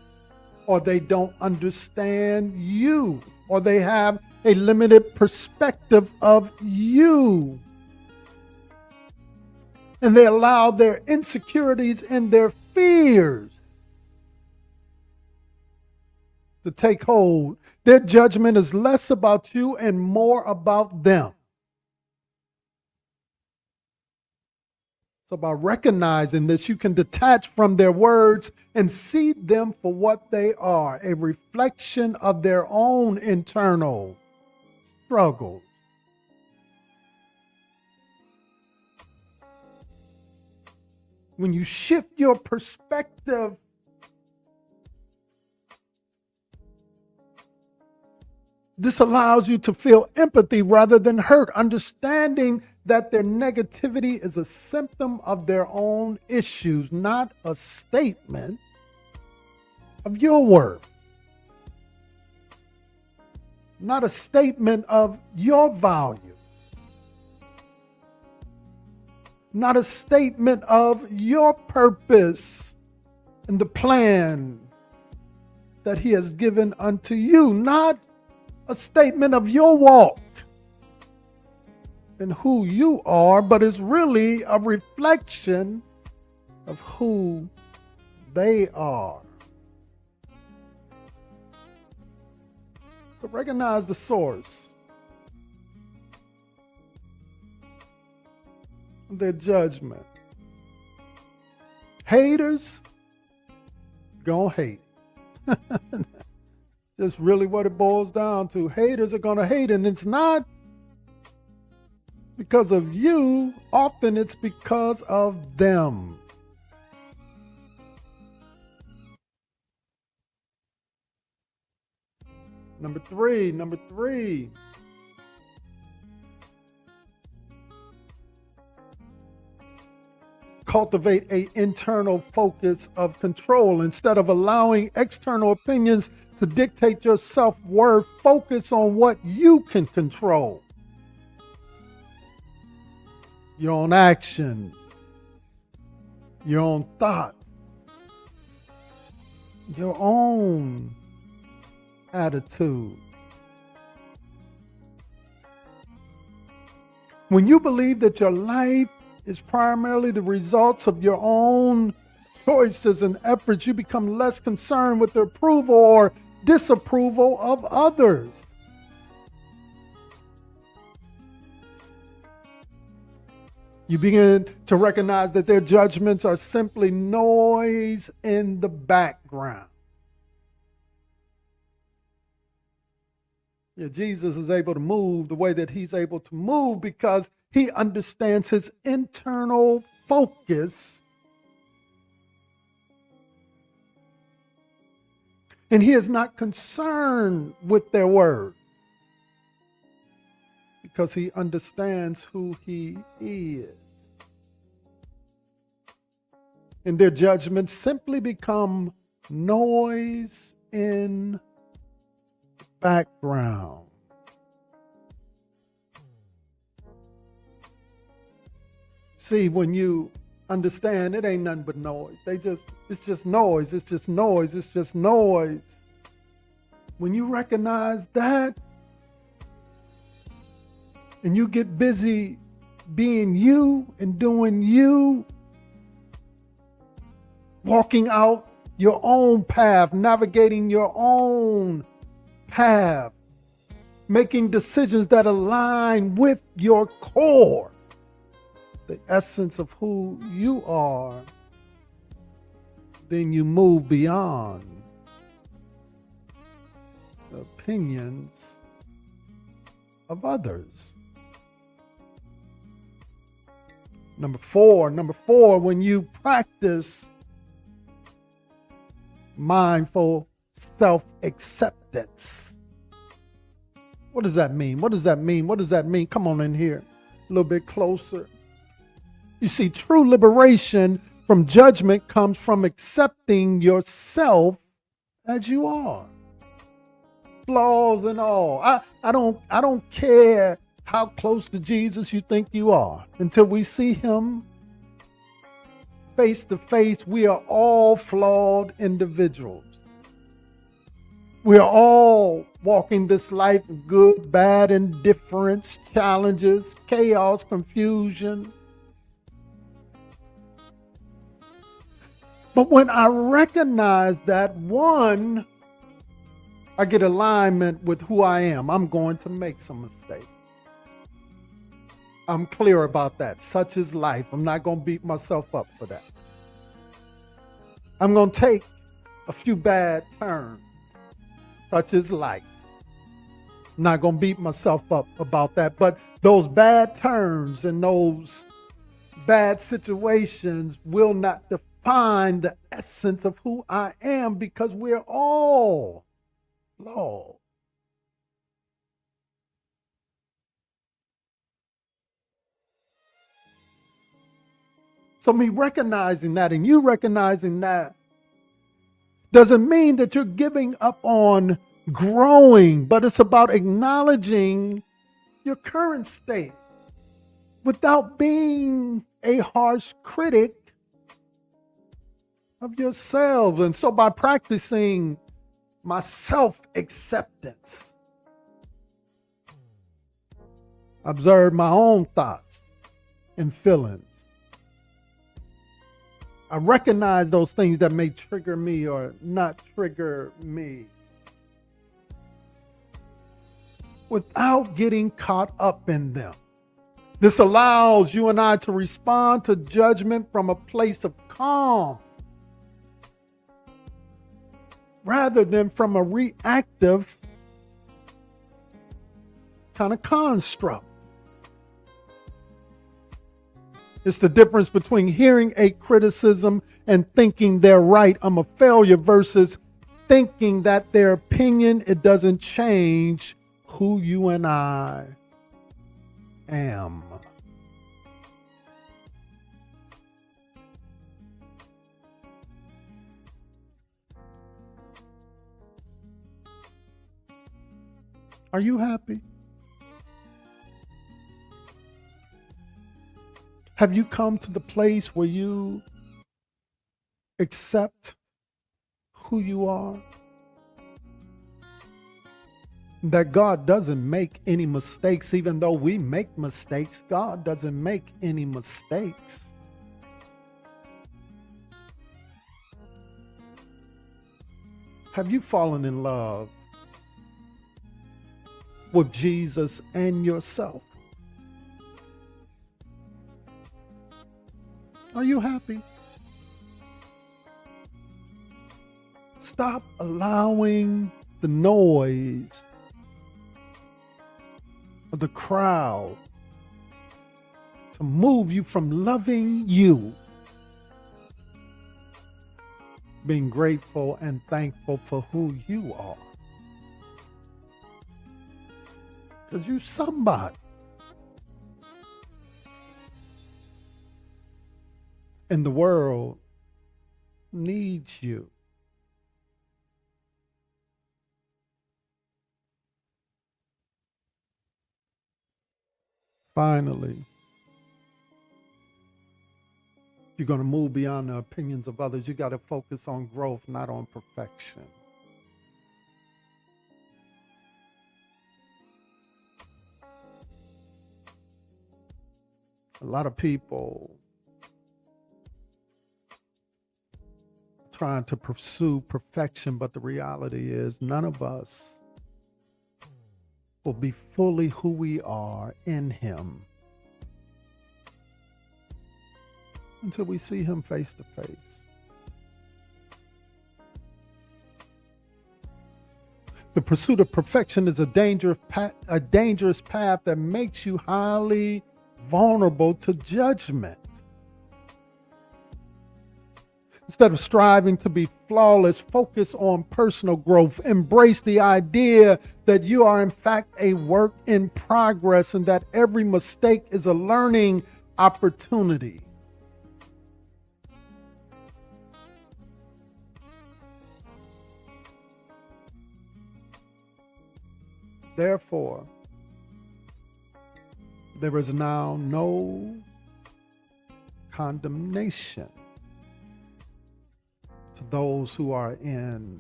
or they don't understand you, or they have a limited perspective of you. And they allow their insecurities and their fears to take hold. Their judgment is less about you and more about them. So by recognizing this, you can detach from their words and see them for what they are, a reflection of their own internal struggles. When you shift your perspective, this allows you to feel empathy rather than hurt, understanding that their negativity is a symptom of their own issues, not a statement of your worth, not a statement of your value, not a statement of your purpose and the plan that He has given unto you, not a statement of your walk and who you are, but is really a reflection of who they are. So recognize the source of their judgment. Haters gonna hate. That's really what it boils down to. Haters are gonna hate, and it's not because of you. Often it's because of them. Number three. Cultivate an internal focus of control. Instead of allowing external opinions to dictate your self-worth, focus on what you can control. Your own actions, your own thoughts, your own attitude. When you believe that your life is primarily the results of your own choices and efforts, you become less concerned with the approval or disapproval of others. You begin to recognize that their judgments are simply noise in the background. Yeah, Jesus is able to move the way that He's able to move because He understands His internal focus. And He is not concerned with their word because He understands who He is. And their judgments simply become noise in the background. See, when you understand it ain't nothing but noise. It's just noise. It's just noise. It's just noise. When you recognize that and you get busy being you and doing you, walking out your own path, navigating your own path, making decisions that align with your core, the essence of who you are, then you move beyond the opinions of others. Number four, when you practice mindful self-acceptance, What does that mean? What does that mean? What does that mean? Come on in here a little bit closer. You see, true liberation from judgment comes from accepting yourself as you are. Flaws and all. I don't care how close to Jesus you think you are. Until we see him face to face, we are all flawed individuals. We are all walking this life of good, bad, indifference, challenges, chaos, confusion. But when I recognize that, one, I get alignment with who I am. I'm going to make some mistakes. I'm clear about that. Such is life. I'm not going to beat myself up for that. I'm going to take a few bad turns. Such is life. I'm not going to beat myself up about that. But those bad turns and those bad situations will not define the essence of who I am, because we're all flawed. So me recognizing that and you recognizing that doesn't mean that you're giving up on growing, but it's about acknowledging your current state without being a harsh critic of yourselves. And so by practicing my self-acceptance, observe my own thoughts and feelings. I recognize those things that may trigger me or not trigger me without getting caught up in them. This allows you and I to respond to judgment from a place of calm rather than from a reactive kind of construct. It's the difference between hearing a criticism and thinking they're right, I'm a failure, versus thinking that their opinion, it doesn't change who you and I am. Are you happy? Have you come to the place where you accept who you are? That God doesn't make any mistakes, even though we make mistakes. God doesn't make any mistakes. Have you fallen in love with Jesus and yourself? Are you happy? Stop allowing the noise of the crowd to move you from loving you, being grateful and thankful for who you are. Because you're somebody. And the world needs you. Finally, if you're going to move beyond the opinions of others, you got to focus on growth, not on perfection. A lot of people trying to pursue perfection, but the reality is none of us will be fully who we are in Him until we see Him face to face. The pursuit of perfection is a dangerous path that makes you highly vulnerable to judgment. Instead of striving to be flawless, focus on personal growth. Embrace the idea that you are, in fact, a work in progress and that every mistake is a learning opportunity. Therefore, there is now no condemnation to those who are in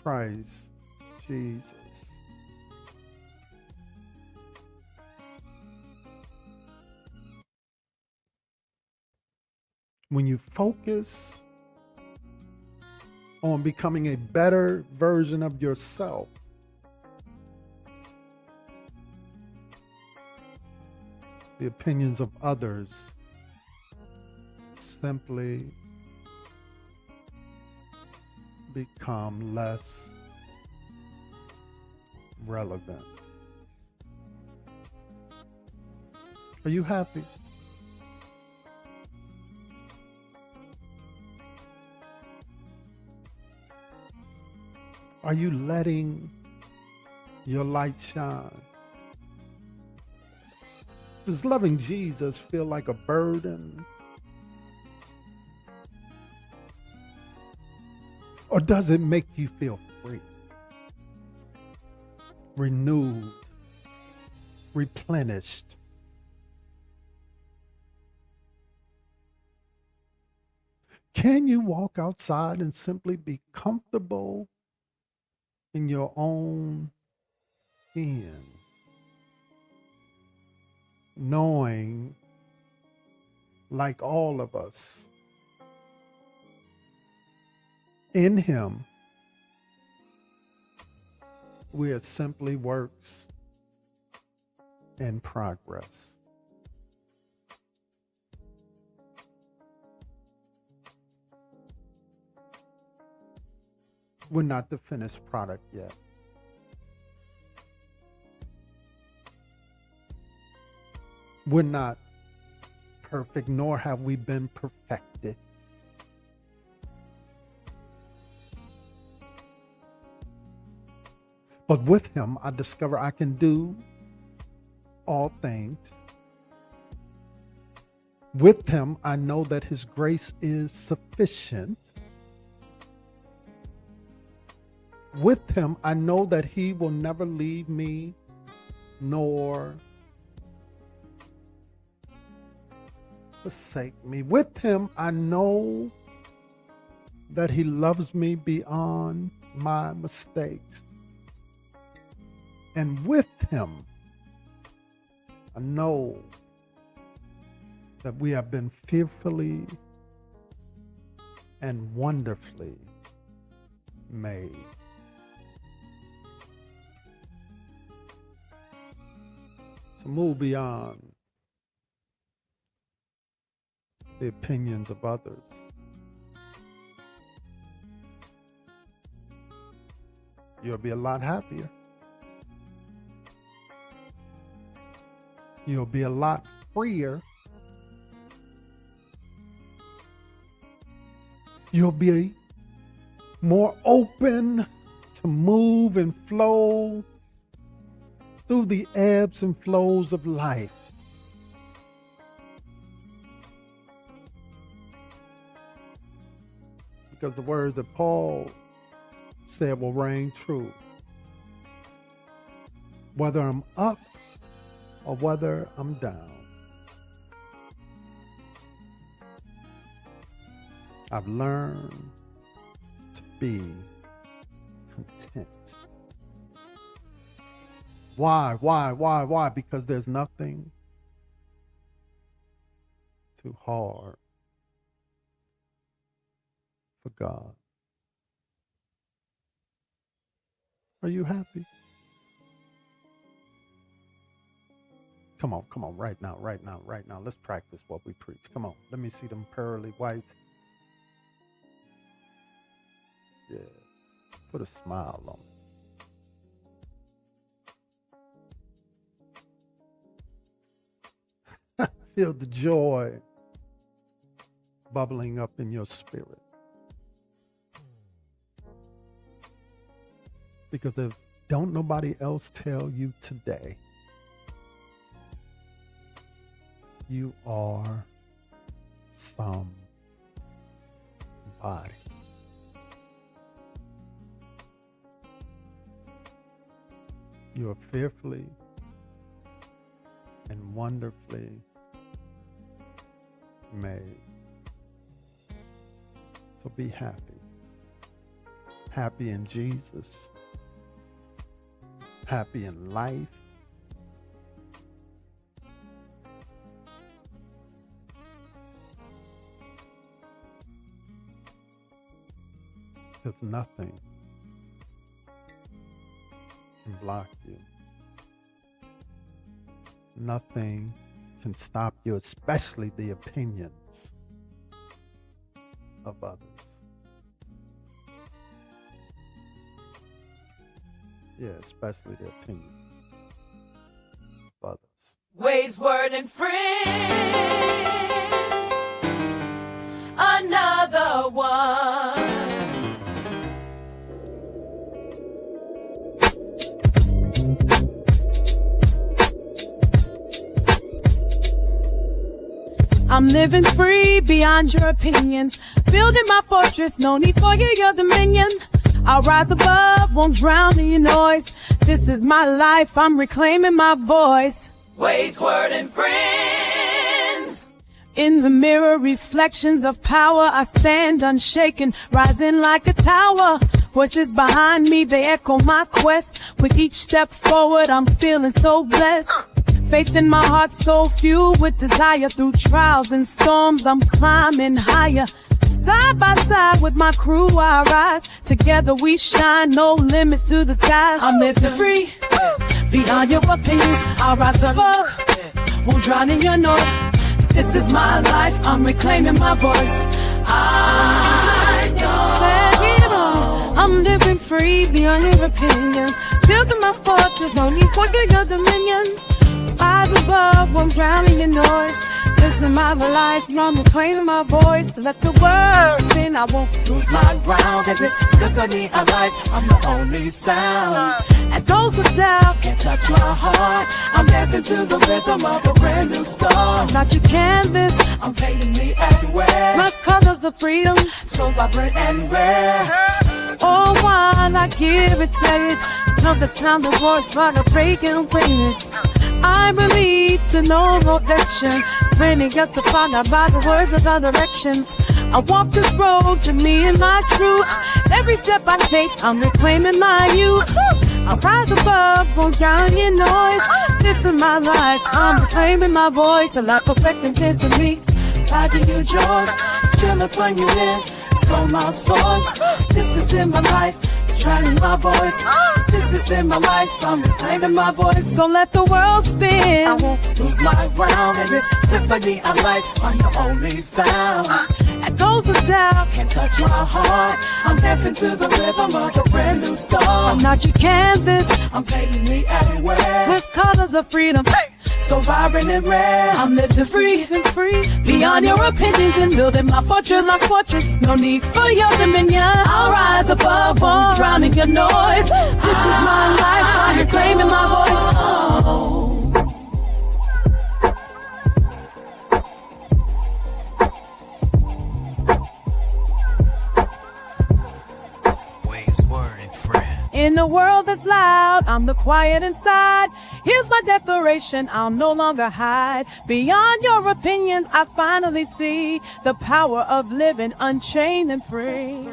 Christ Jesus. When you focus on becoming a better version of yourself, the opinions of others simply become less relevant. Are you happy? Are you letting your light shine? Does loving Jesus feel like a burden? Or does it make you feel free, renewed, replenished? Can you walk outside and simply be comfortable in your own skin, knowing, like all of us, in Him, we are simply works in progress? We're not the finished product yet. We're not perfect, nor have we been perfected. But with Him, I discover I can do all things. With Him, I know that His grace is sufficient. With Him, I know that He will never leave me nor forsake me. With Him, I know that He loves me beyond my mistakes. And with Him, I know that we have been fearfully and wonderfully made. So move beyond the opinions of others. You'll be a lot happier. You'll be a lot freer. You'll be more open to move and flow through the ebbs and flows of life. Because the words that Paul said will reign true. Whether I'm up or whether I'm down, I've learned to be content. Why? Because there's nothing too hard for God. Are you happy? Come on, right now. Let's practice what we preach. Come on, let me see them pearly whites. Yeah, put a smile on it. Feel the joy bubbling up in your spirit. Because if don't nobody else tell you today, you are somebody. You are fearfully and wonderfully made. So be happy. Happy in Jesus. Happy in life. Because nothing can block you. Nothing can stop you, especially the opinions of others. Yeah, especially the opinions of others. Wade's Word and Friends, another one. I'm living free beyond your opinions, building my fortress, no need for your dominion. I'll rise above, won't drown in your noise. This is my life, I'm reclaiming my voice. Wade's Word and Friends. In the mirror, reflections of power, I stand unshaken, rising like a tower. Voices behind me, they echo my quest. With each step forward, I'm feeling so blessed. Faith in my heart so fueled with desire. Through trials and storms, I'm climbing higher. Side by side with my crew, I rise. Together we shine, no limits to the skies. I'm living free, beyond your opinions. I'll rise above, won't drown in your noise. This is my life, I'm reclaiming my voice. I'm living free, beyond your opinions. Building my fortress, no need for your dominion. Rise above, won't drown in your noise. This is my life, I'm reclaiming my voice. Let the world spin, I won't lose my ground. Every symphony of life, I'm the only sound. And those of doubt can't touch my heart. I'm dancing to the rhythm of a brand new start. I'm not your canvas, I'm painting me everywhere. My colors of freedom, so vibrant and rare. Oh, while I give it to you, come the time the voice try to break and bring it. I believe to no direction. Many get to find out by the words of our directions. I walk this road to me and my truth. Every step I take, I'm reclaiming my youth. I rise above, won't drown in noise. This is my life, I'm reclaiming my voice. A life perfect and kiss of me. I give you joy, chill upon you in. So my source, this is in my life. Shining my voice, this is in my life, I'm reclaiming my voice. So let the world spin, I won't lose my ground. In this symphony of life, I'm the only sound. And those of doubt can't touch my heart. I'm dancing to the rhythm of a brand new start. I'm not your canvas, I'm painting me everywhere. With colors of freedom, so vibrant and rare. I'm living free, beyond your opinions and building my fortress. No need for your dominion. I'll rise above, won't drown in your noise. This is my life, I'm reclaiming my voice. Wade's Word and Friend. In a world that's loud, I'm the quiet inside. Here's my declaration, I'll no longer hide. Beyond your opinions, I finally see the power of living unchained and free.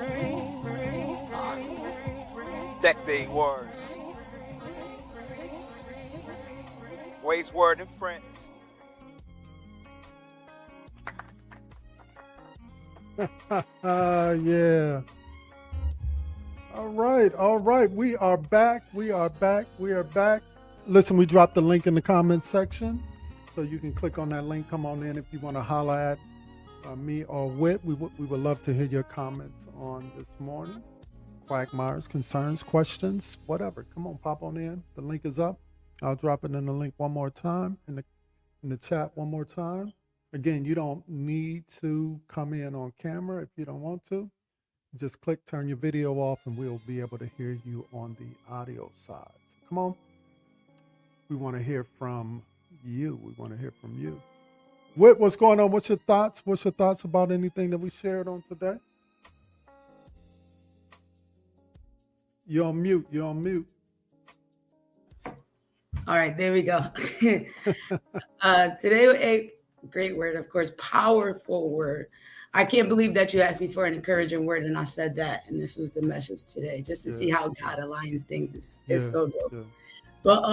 That big words. Wade's Word and Friends. Yeah. All right. We are back. Listen, we dropped the link in the comments section, so you can click on that link. Come on in if you want to holler at me or Whit. We would love to hear your comments on this morning. Quagmires, concerns, questions, whatever. Come on, pop on in. The link is up. I'll drop it in the link one more time, in the chat one more time. Again, you don't need to come in on camera if you don't want to. Just click turn your video off and we'll be able to hear you on the audio side. So come on. We want to hear from you. We want to hear from you. Whit, what's going on? What's your thoughts? What's your thoughts about anything that we shared on today? You're on mute. You're on mute. All right, there we go. Today, a great word, of course, powerful word. I can't believe that you asked me for an encouraging word and I said that. And this was the message today, just to see how God aligns things. It's so dope. Yeah. But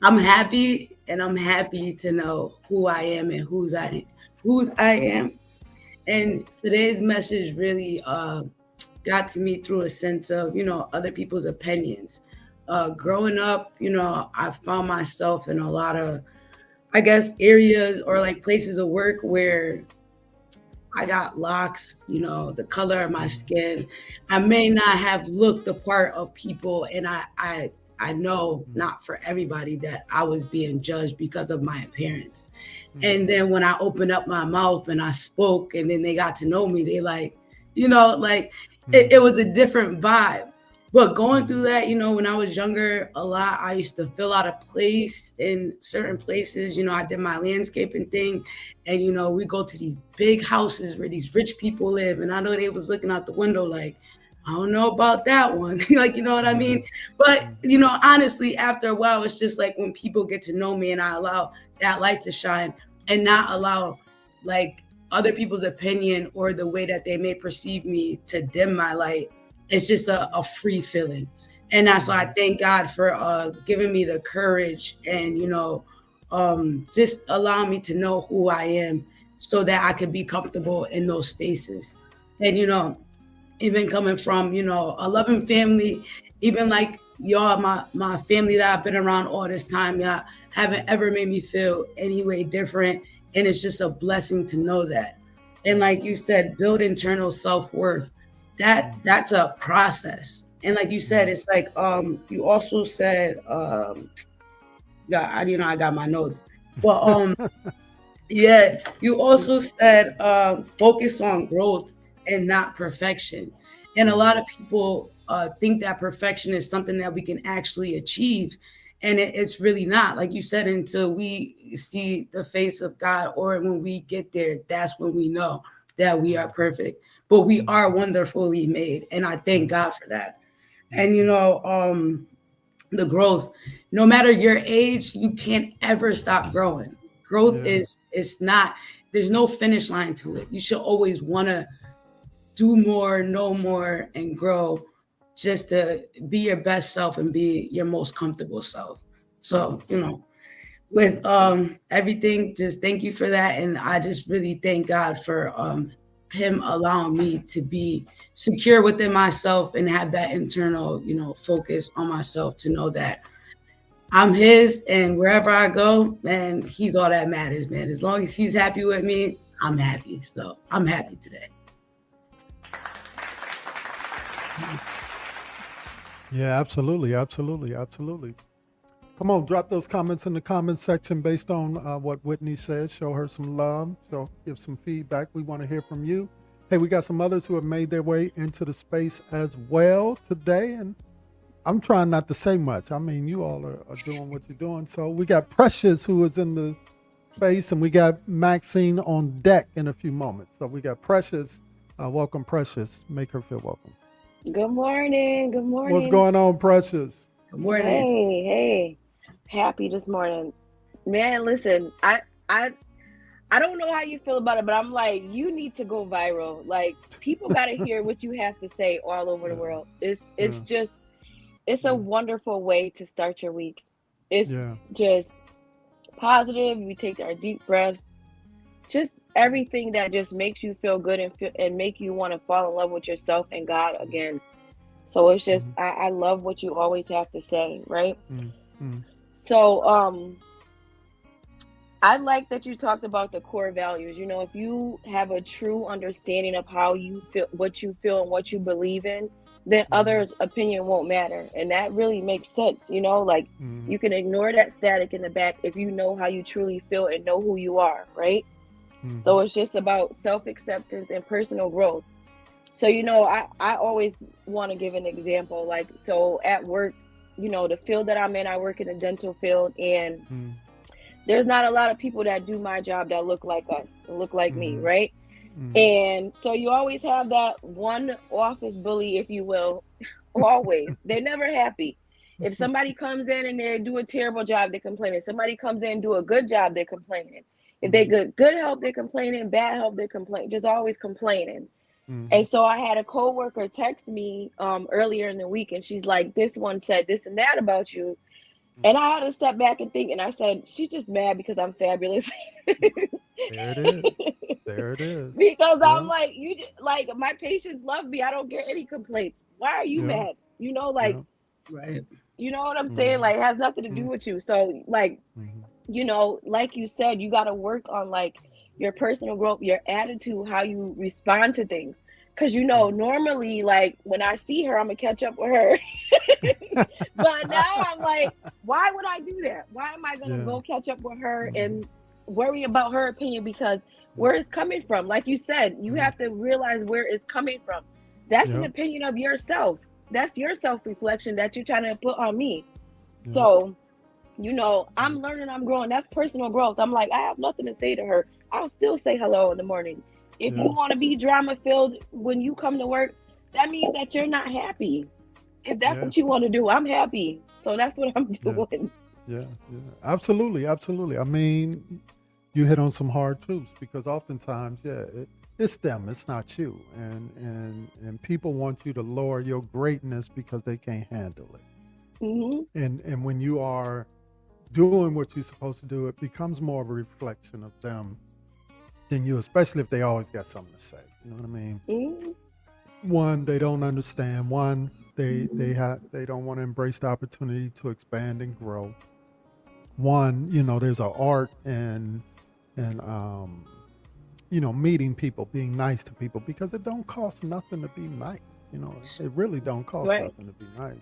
I'm happy, and I'm happy to know who I am and whose I am. And today's message really got to me through a sense of, other people's opinions. Growing up, I found myself in a lot of, I guess, areas or like places of work where I got locks, the color of my skin. I may not have looked the part of people, and I know not for everybody that I was being judged because of my appearance. And then when I opened up my mouth and I spoke, and then they got to know me, they like, it was a different vibe. But going through that, when I was younger, a lot, I used to fill out a place in certain places. I did my landscaping thing, and, we go to these big houses where these rich people live. And I know they was looking out the window like, I don't know about that one. Like, you know what I mean? But, honestly, after a while, it's just like when people get to know me and I allow that light to shine and not allow like other people's opinion or the way that they may perceive me to dim my light. It's just a free feeling. And that's why I thank God for giving me the courage and, just allowing me to know who I am so that I could be comfortable in those spaces. And, even coming from, a loving family, even like y'all, my family that I've been around all this time, y'all haven't ever made me feel any way different. And it's just a blessing to know that. And like you said, build internal self-worth. That's a process. And like you said, it's like, you also said, I got my notes, but yeah, you also said, focus on growth and not perfection. And a lot of people think that perfection is something that we can actually achieve. And it's really not. Like you said, until we see the face of God, or when we get there, that's when we know that we are perfect. But we are wonderfully made. And I thank God for that. And, the growth, no matter your age, you can't ever stop growing. Growth is not, there's no finish line to it. You should always want to do more, know more, and grow just to be your best self and be your most comfortable self. So, with everything, just thank you for that. And I just really thank God for him allowing me to be secure within myself and have that internal, focus on myself to know that I'm his, and wherever I go, man, he's all that matters, man. As long as he's happy with me, I'm happy. So I'm happy today. Yeah, absolutely. Come on, drop those comments in the comments section based on what Whitney says. Show her some love. So give some feedback. We want to hear from you. Hey, we got some others who have made their way into the space as well today. And I'm trying not to say much. I mean, you all are doing what you're doing. So we got Precious, who is in the space, and we got Maxine on deck in a few moments. So we got Precious. Welcome, Precious. Make her feel welcome. Good morning. Good morning. What's going on, Precious? Good morning. Hey. Happy this morning. Man, listen, I don't know how you feel about it, but I'm like, you need to go viral. Like, people got to hear what you have to say all over the world. It's a wonderful way to start your week. It's just positive. We take our deep breaths. Just everything that just makes you feel good and make you want to fall in love with yourself and God again. So it's just, I love what you always have to say, right? So I like that you talked about the core values. If you have a true understanding of how you feel, what you feel and what you believe in, then others' opinion won't matter. And that really makes sense. You can ignore that static in the back if you know how you truly feel and know who you are, right? So it's just about self-acceptance and personal growth. So, I always want to give an example. Like, so at work, the field that I'm in, I work in the dental field, and there's not a lot of people that do my job that look like us, look like me, right? And so you always have that one office bully, if you will, always. They're never happy. If somebody comes in and they do a terrible job, they're complaining. Somebody comes in and do a good job, they're complaining. If they get good help, they're complaining. Bad help, they're complaining. Just always complaining. And so I had a coworker text me earlier in the week, and she's like, this one said this and that about you. And I had to step back and think, and I said, she's just mad because I'm fabulous. There it is. There it is. Because I'm like, my patients love me. I don't get any complaints. Why are you mad? Right. You know what I'm saying? Like, it has nothing to do with you. So, like, like you said, you got to work on, like, your personal growth, your attitude, how you respond to things. Because, normally, like, when I see her, I'm going to catch up with her. But now I'm like, why would I do that? Why am I going to go catch up with her and worry about her opinion? Because where it's coming from, like you said, you have to realize where it's coming from. That's an opinion of yourself. That's your self-reflection that you're trying to put on me. So, I'm learning, I'm growing. That's personal growth. I'm like, I have nothing to say to her. I'll still say hello in the morning. If you want to be drama-filled when you come to work, that means that you're not happy. If that's what you want to do, I'm happy. So that's what I'm doing. Yeah. Absolutely. I mean, you hit on some hard truths, because oftentimes, it's them, it's not you. And people want you to lower your greatness because they can't handle it. And when you are doing what you're supposed to do, it becomes more of a reflection of them than you, especially if they always got something to say. You know what I mean? One, they don't understand. One, they don't want to embrace the opportunity to expand and grow. One, there's an art and meeting people, being nice to people, because it don't cost nothing to be nice. It really don't cost nothing to be nice.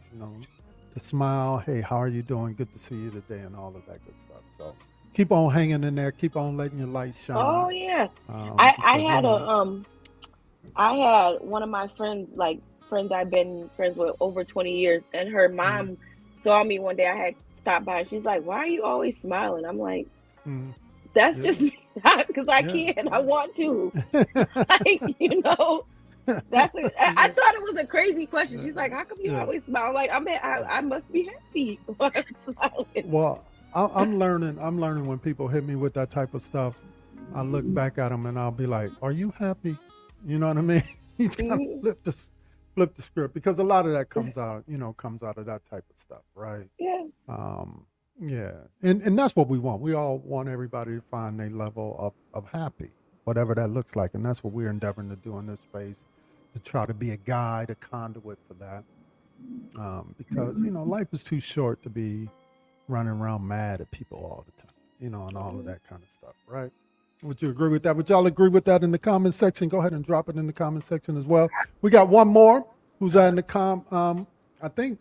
To smile, hey, how are you doing? Good to see you today, and all of that good stuff. So keep on hanging in there. Keep on letting your light shine. Oh yeah. I had one of my friends I've been friends with over 20 years, and her mom saw me one day. I had stopped by, and she's like, why are you always smiling? I'm like, that's just because I can. I want to. That's I thought it was a crazy question. She's like, how come you always smile? I'm like, I must be happy when I'm smiling. Well, I'm learning when people hit me with that type of stuff. I look back at them and I'll be like, are you happy? You know what I mean? You gotta flip the script, because a lot of that comes out of that type of stuff, right? Yeah. And that's what we want. We all want everybody to find their level of happy, whatever that looks like. And that's what we're endeavoring to do in this space, to try to be a guide, a conduit for that. Because, life is too short to be running around mad at people all the time, and all of that kind of stuff, right? Would you agree with that? Would y'all agree with that in the comment section? Go ahead and drop it in the comment section as well. We got one more who's at in the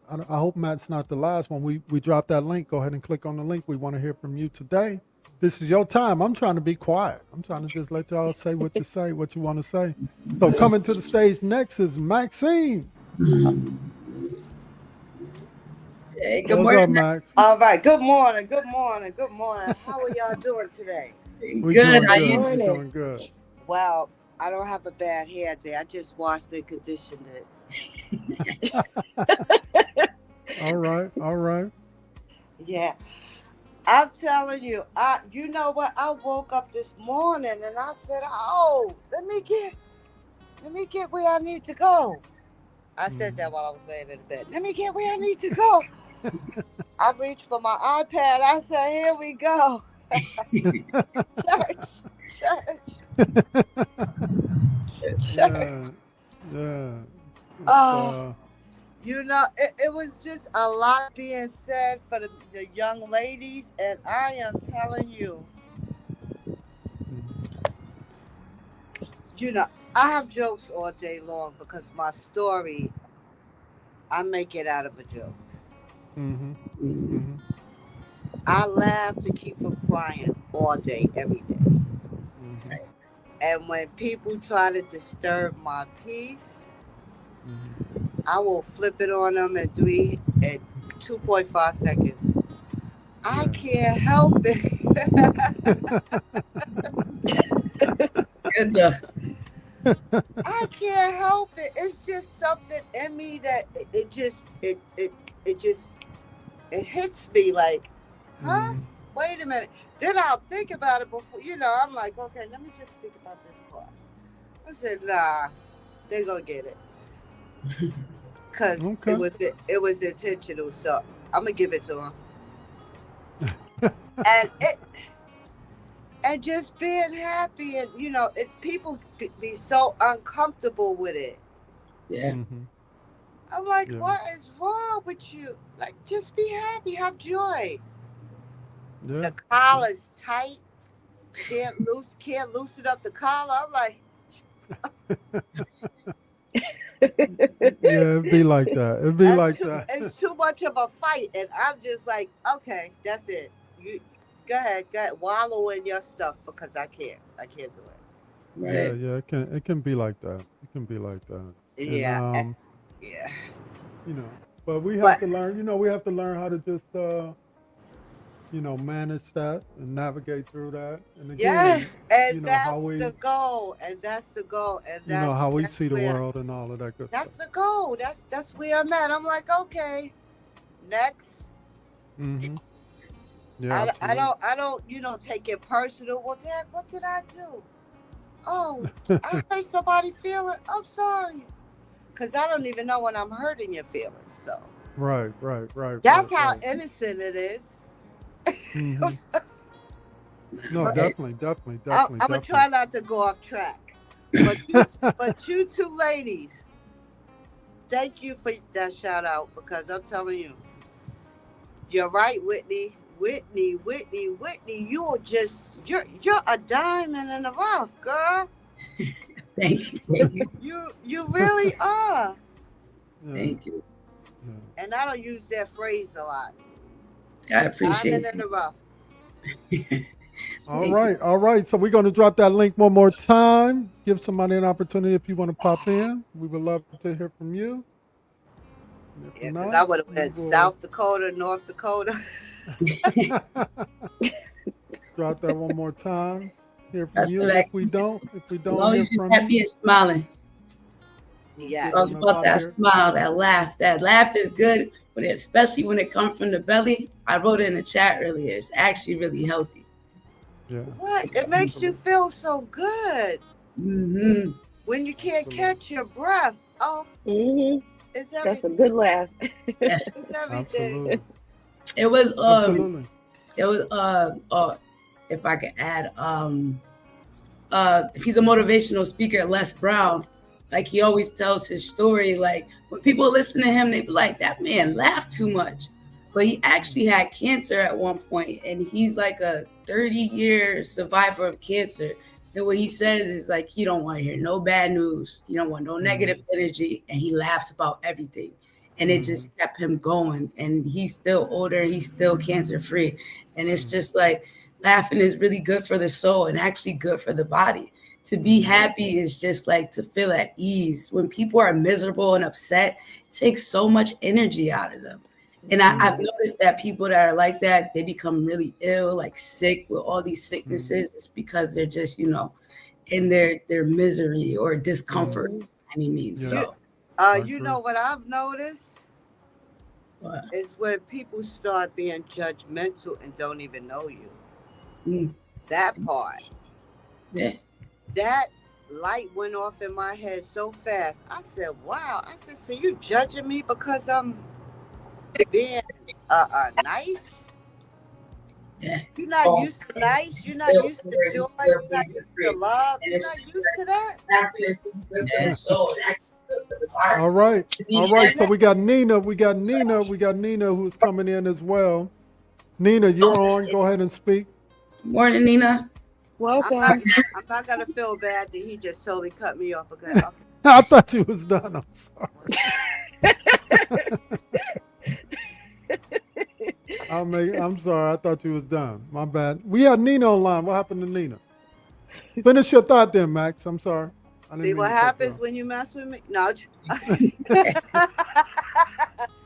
I hope Matt's not the last one. We dropped that link. Go ahead and click on the link. We want to hear from you today. This is your time. I'm trying to be quiet. I'm trying to just let y'all say what you say, what you want to say. So coming to the stage next is Maxine. Hey, good What's morning, up, Max? All right. Good morning. How are y'all doing today? Good. How you We're doing good. Well, I don't have a bad hair day. I just washed and conditioned it. All right. Yeah. I'm telling you, you know what? I woke up this morning and I said, "Oh, let me get where I need to go." I said that while I was laying in bed. Let me get where I need to go. I reached for my iPad. I said, "Here we go." Church. Yeah. Oh, it was just a lot being said for the young ladies, and I am telling you, I have jokes all day long because my story, I make it out of a joke. I laugh to keep from crying all day, every day. And when people try to disturb my peace, I will flip it on them in 2.5 seconds. I can't help it. Good though. I can't help it. It's just something in me that it hits me like, huh? Wait a minute. Then I'll think about it before, I'm like, okay, let me just think about this part. I said, nah, they're gonna get it. Cause it was intentional, so I'm gonna give it to them. And just being happy, and people be so uncomfortable with it. Yeah. I'm like, what is wrong with you? Like, just be happy, have joy. Yeah. The collar's tight. Can't loosen up the collar. I'm like, Yeah, it'd be like that. It'd be like that. It's too much of a fight, and I'm just like, okay, that's it. You go ahead, wallow in your stuff because I can't do it. Right. Yeah. It can be like that. It can be like that. Yeah. And, Yeah. But we have to learn. We have to learn how to just manage that and navigate through that. And again, Yes, and that's how we, the goal, and that's the goal, and that's how we that's see the where- world and all of that good That's stuff. the goal. That's where I'm at. I'm like, okay, next. Mm-hmm. Yeah, I don't take it personal. Well, Dad, what did I do? Oh, I hurt somebody's feeling. I'm sorry, because I don't even know when I'm hurting your feelings. So right. that's right, how right. innocent it is. Mhm. No, Right. definitely. I'm gonna try not to go off track. But you two ladies, thank you for that shout out, because I'm telling you, you're right, Whitney. Whitney, you're a diamond in the rough, girl. Thank you. You really are. Yeah. Thank you. And I don't use that phrase a lot. I appreciate Diamond in the rough. All right. So we're going to drop that link one more time. Give somebody an opportunity if you want to pop in. We would love to hear from you. If Yeah, not, because I would have we went will South Dakota, North Dakota. drop that one more time. Hear from That's you. the If next- we don't As long hear as you're from happy you, and smiling. Yes. Talk about that smile, that laugh. That laugh is good, but especially when it comes from the belly. I wrote it in the chat earlier. It's actually really healthy. yeah. What? It makes you feel so good Mm-hmm. when you can't catch your breath. Oh, it's That's a everything. good laugh. Yes. It's everything. Absolutely. It was Absolutely. it was if I could add he's a motivational speaker, Les Brown. Like, he always tells his story. Like, when people listen to him, they be like, that man laughed too much. But he actually had cancer at one point, and he's like a 30-year survivor of cancer. And what he says is, like, he don't want to hear no bad news. He don't want no negative energy, and he laughs about everything. And it just kept him going. And he's still older. He's still cancer-free. And it's just like, laughing is really good for the soul and actually good for the body. To be happy is just like to feel at ease. When people are miserable and upset, it takes so much energy out of them. And I've noticed that people that are like that, they become really ill, like sick with all these sicknesses. It's because they're just, in their misery or discomfort by any means. Yeah. So You know what I've noticed what? is when people start being judgmental and don't even know you. That part. Yeah. That light went off in my head so fast. I said, wow. I said, so you judging me because I'm being nice? Yeah. You're not used to nice. You're not used to joy. You're not used to love. You're not used to that. All right. So we got Nina. We got Nina who's coming in as well. Nina, you're on. Go ahead and speak. Morning, Nina. Welcome. I'm not gonna feel bad that he just totally cut me off again. Okay. I thought you was done. I'm sorry. I'm sorry. I thought you was done. My bad. We had Nina online. What happened to Nina? Finish your thought then, Max. I'm sorry. I didn't See mean what to cut you happens off. when you mess with me? No.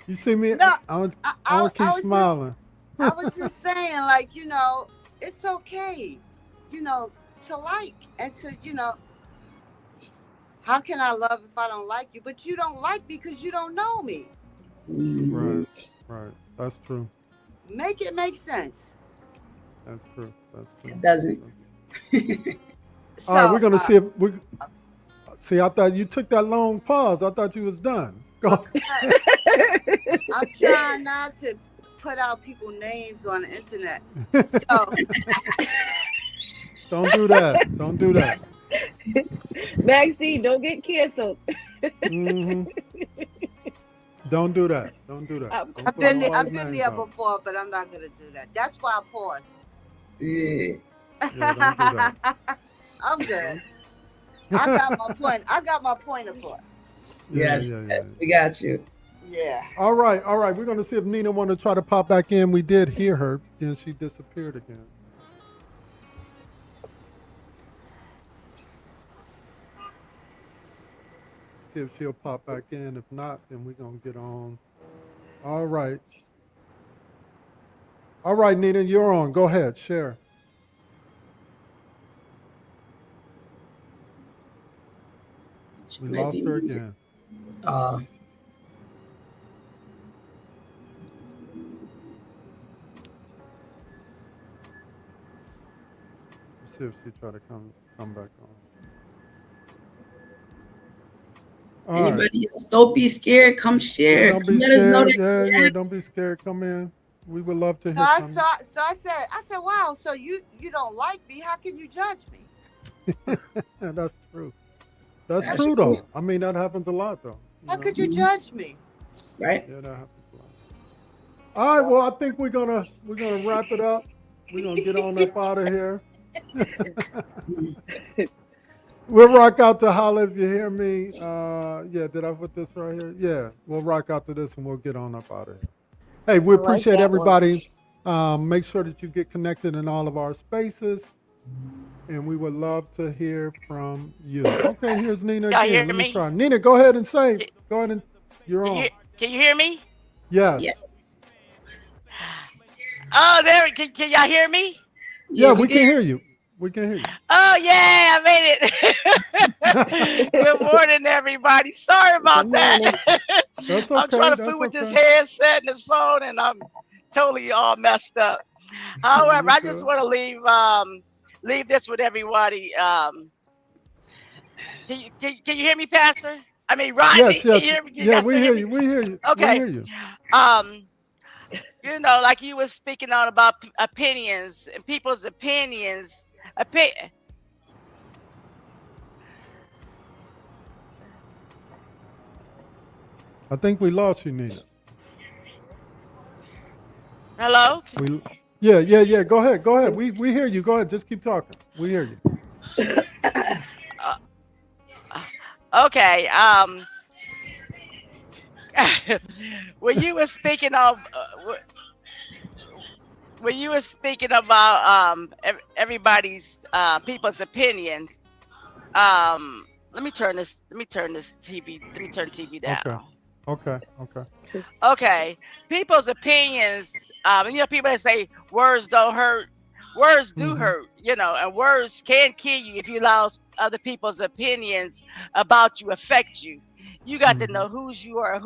You see me? No, I don't I keep was just- smiling. I was just saying, like, it's okay, to like and to, how can I love if I don't like you? But you don't like me because you don't know me. Right. That's true. Make it make sense. That's true. It doesn't. All right, we're gonna So, see if we. See, I thought you took that long pause. I thought you was done. Go. I'm trying not to put out people's names on the internet. So Don't do that. Don't do that. Maxine, don't get canceled. hmm Don't do that. Don't do that. Don't I've put been nobody's there names out. before, but I'm not gonna do that. That's why I paused. Yeah. Yeah, don't do that. I'm good. I got my point. I got my point across. Yes, we got you. Yeah. All right. We're gonna see if Nina want to try to pop back in. We did hear her, then she disappeared again. See if she'll pop back in. If not, then we're gonna get on. All right. All right, Nina, you're on. Go ahead, share. We might lost be her muted. again. Let's see if she try to come back on. All right. Anybody else? Don't be scared. Come share. Don't Come be let us know scared. that Yeah, don't be scared. Come in. We would love to hear So I from you. saw. So I said, wow. So you don't like me? How can you judge me? That's true. That's true, though. I mean, that happens a lot, though. How could you judge me? Right. Yeah, that happens a lot. All right. Well, I think we're gonna wrap it up. We're gonna get on up out of here. We'll rock out to Holla if you hear me. Yeah, did I put this right here? Yeah, we'll rock out to this and we'll get on up out of here. Hey, we I like appreciate that everybody. Make sure that you get connected in all of our spaces. And we would love to hear from you. Okay, here's Nina Y'all again. hear Let me me? try. Nina, go ahead and say. Go ahead and you're on. Can you hear me? Yes. Oh, there. Can y'all hear me? Yeah, we can hear you. We can hear you. Oh yeah, I made it. Good morning, everybody. Sorry about that. That's I'm okay. trying to That's fool with this okay. headset and this phone, and I'm totally all messed up. However, I just want to leave this with everybody. Can you hear me, Pastor? I mean, Rodney. Yes, Can yes. you hear me? Can Yeah, you we guys hear me? you. We hear you. Okay. We hear you. You know, like you was speaking on about opinions and people's opinions. I think we lost you, Nina. Hello? Yeah. Go ahead. We hear you. Go ahead. Just keep talking. We hear you. Okay. When you were speaking of, when you were speaking about everybody's people's opinions, let me turn TV. Let me turn TV down. Okay. Okay. People's opinions. You know, people that say words don't hurt. Words do hurt, you know, and words can kill you if you allow other people's opinions about you affect you. You got to know whose you are.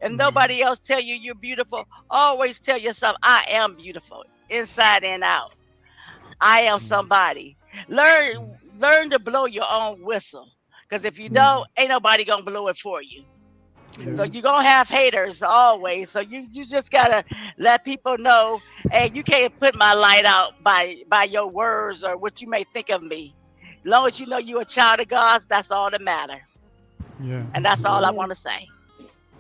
If nobody else tell you you're beautiful, always tell yourself, I am beautiful, inside and out. I am somebody. Learn to blow your own whistle. Because if you don't, ain't nobody gonna blow it for you. So you're gonna have haters always. So you just gotta let people know, hey, you can't put my light out by your words or what you may think of me. As long as you know you're a child of God, that's all that matter. Yeah. And that's all I want to say.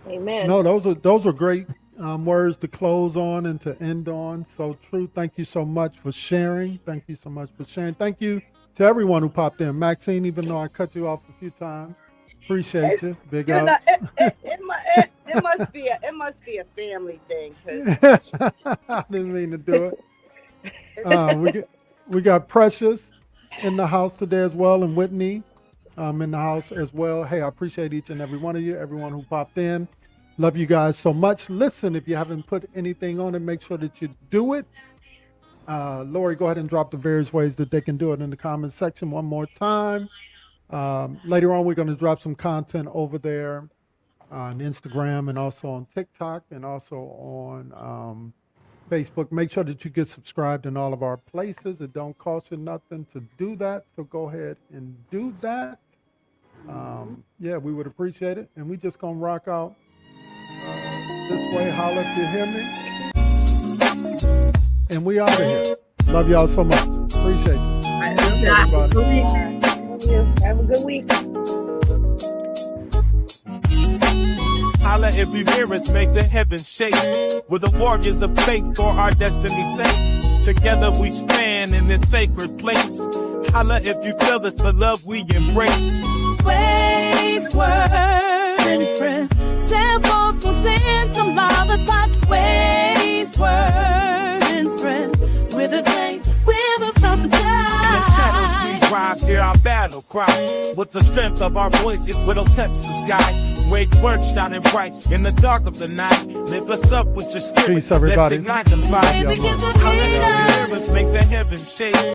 Amen. No, those are great words to close on and to end on. So true. Thank you so much for sharing. Thank you so much for sharing. Thank you to everyone who popped in. Maxine, even though I cut you off a few times, appreciate you. Big ups. It must be a family thing. 'Cause I didn't mean to do it. We got Precious. in the house today as well, and Whitney in the house as well. Hey, I appreciate each and every one of you, everyone who popped in. Love you guys so much. Listen, if you haven't put anything on it, make sure that you do it. Lori, go ahead and drop the various ways that they can do it in the comments section one more time. Later on, we're going to drop some content over there on Instagram and also on TikTok and also on Facebook. Make sure that you get subscribed in all of our places. It don't cost you nothing to do that, so go ahead and do that. Yeah, we would appreciate it. And we just going to rock out this way. Holla if you hear me. And we out of here. Love y'all so much. Appreciate you. Thanks, everybody. Have a good week. Holla if you hear us, make the heavens shake. We're the warriors of faith for our destiny's sake. Together we stand in this sacred place. Holla if you feel us, the love we embrace. Waves, word, and friends. Samples gon' send some lullabies. Waves, word, and friends. With a claim, with a trumpet. In the shadows we rise, hear our battle cry. With the strength of our voices, we'll touch the sky. Wake word shining bright in the dark of the night. Lift us up with your spirit. Peace, everybody. Let's ignite the fire. Holla if you hear us, make the heavens shake.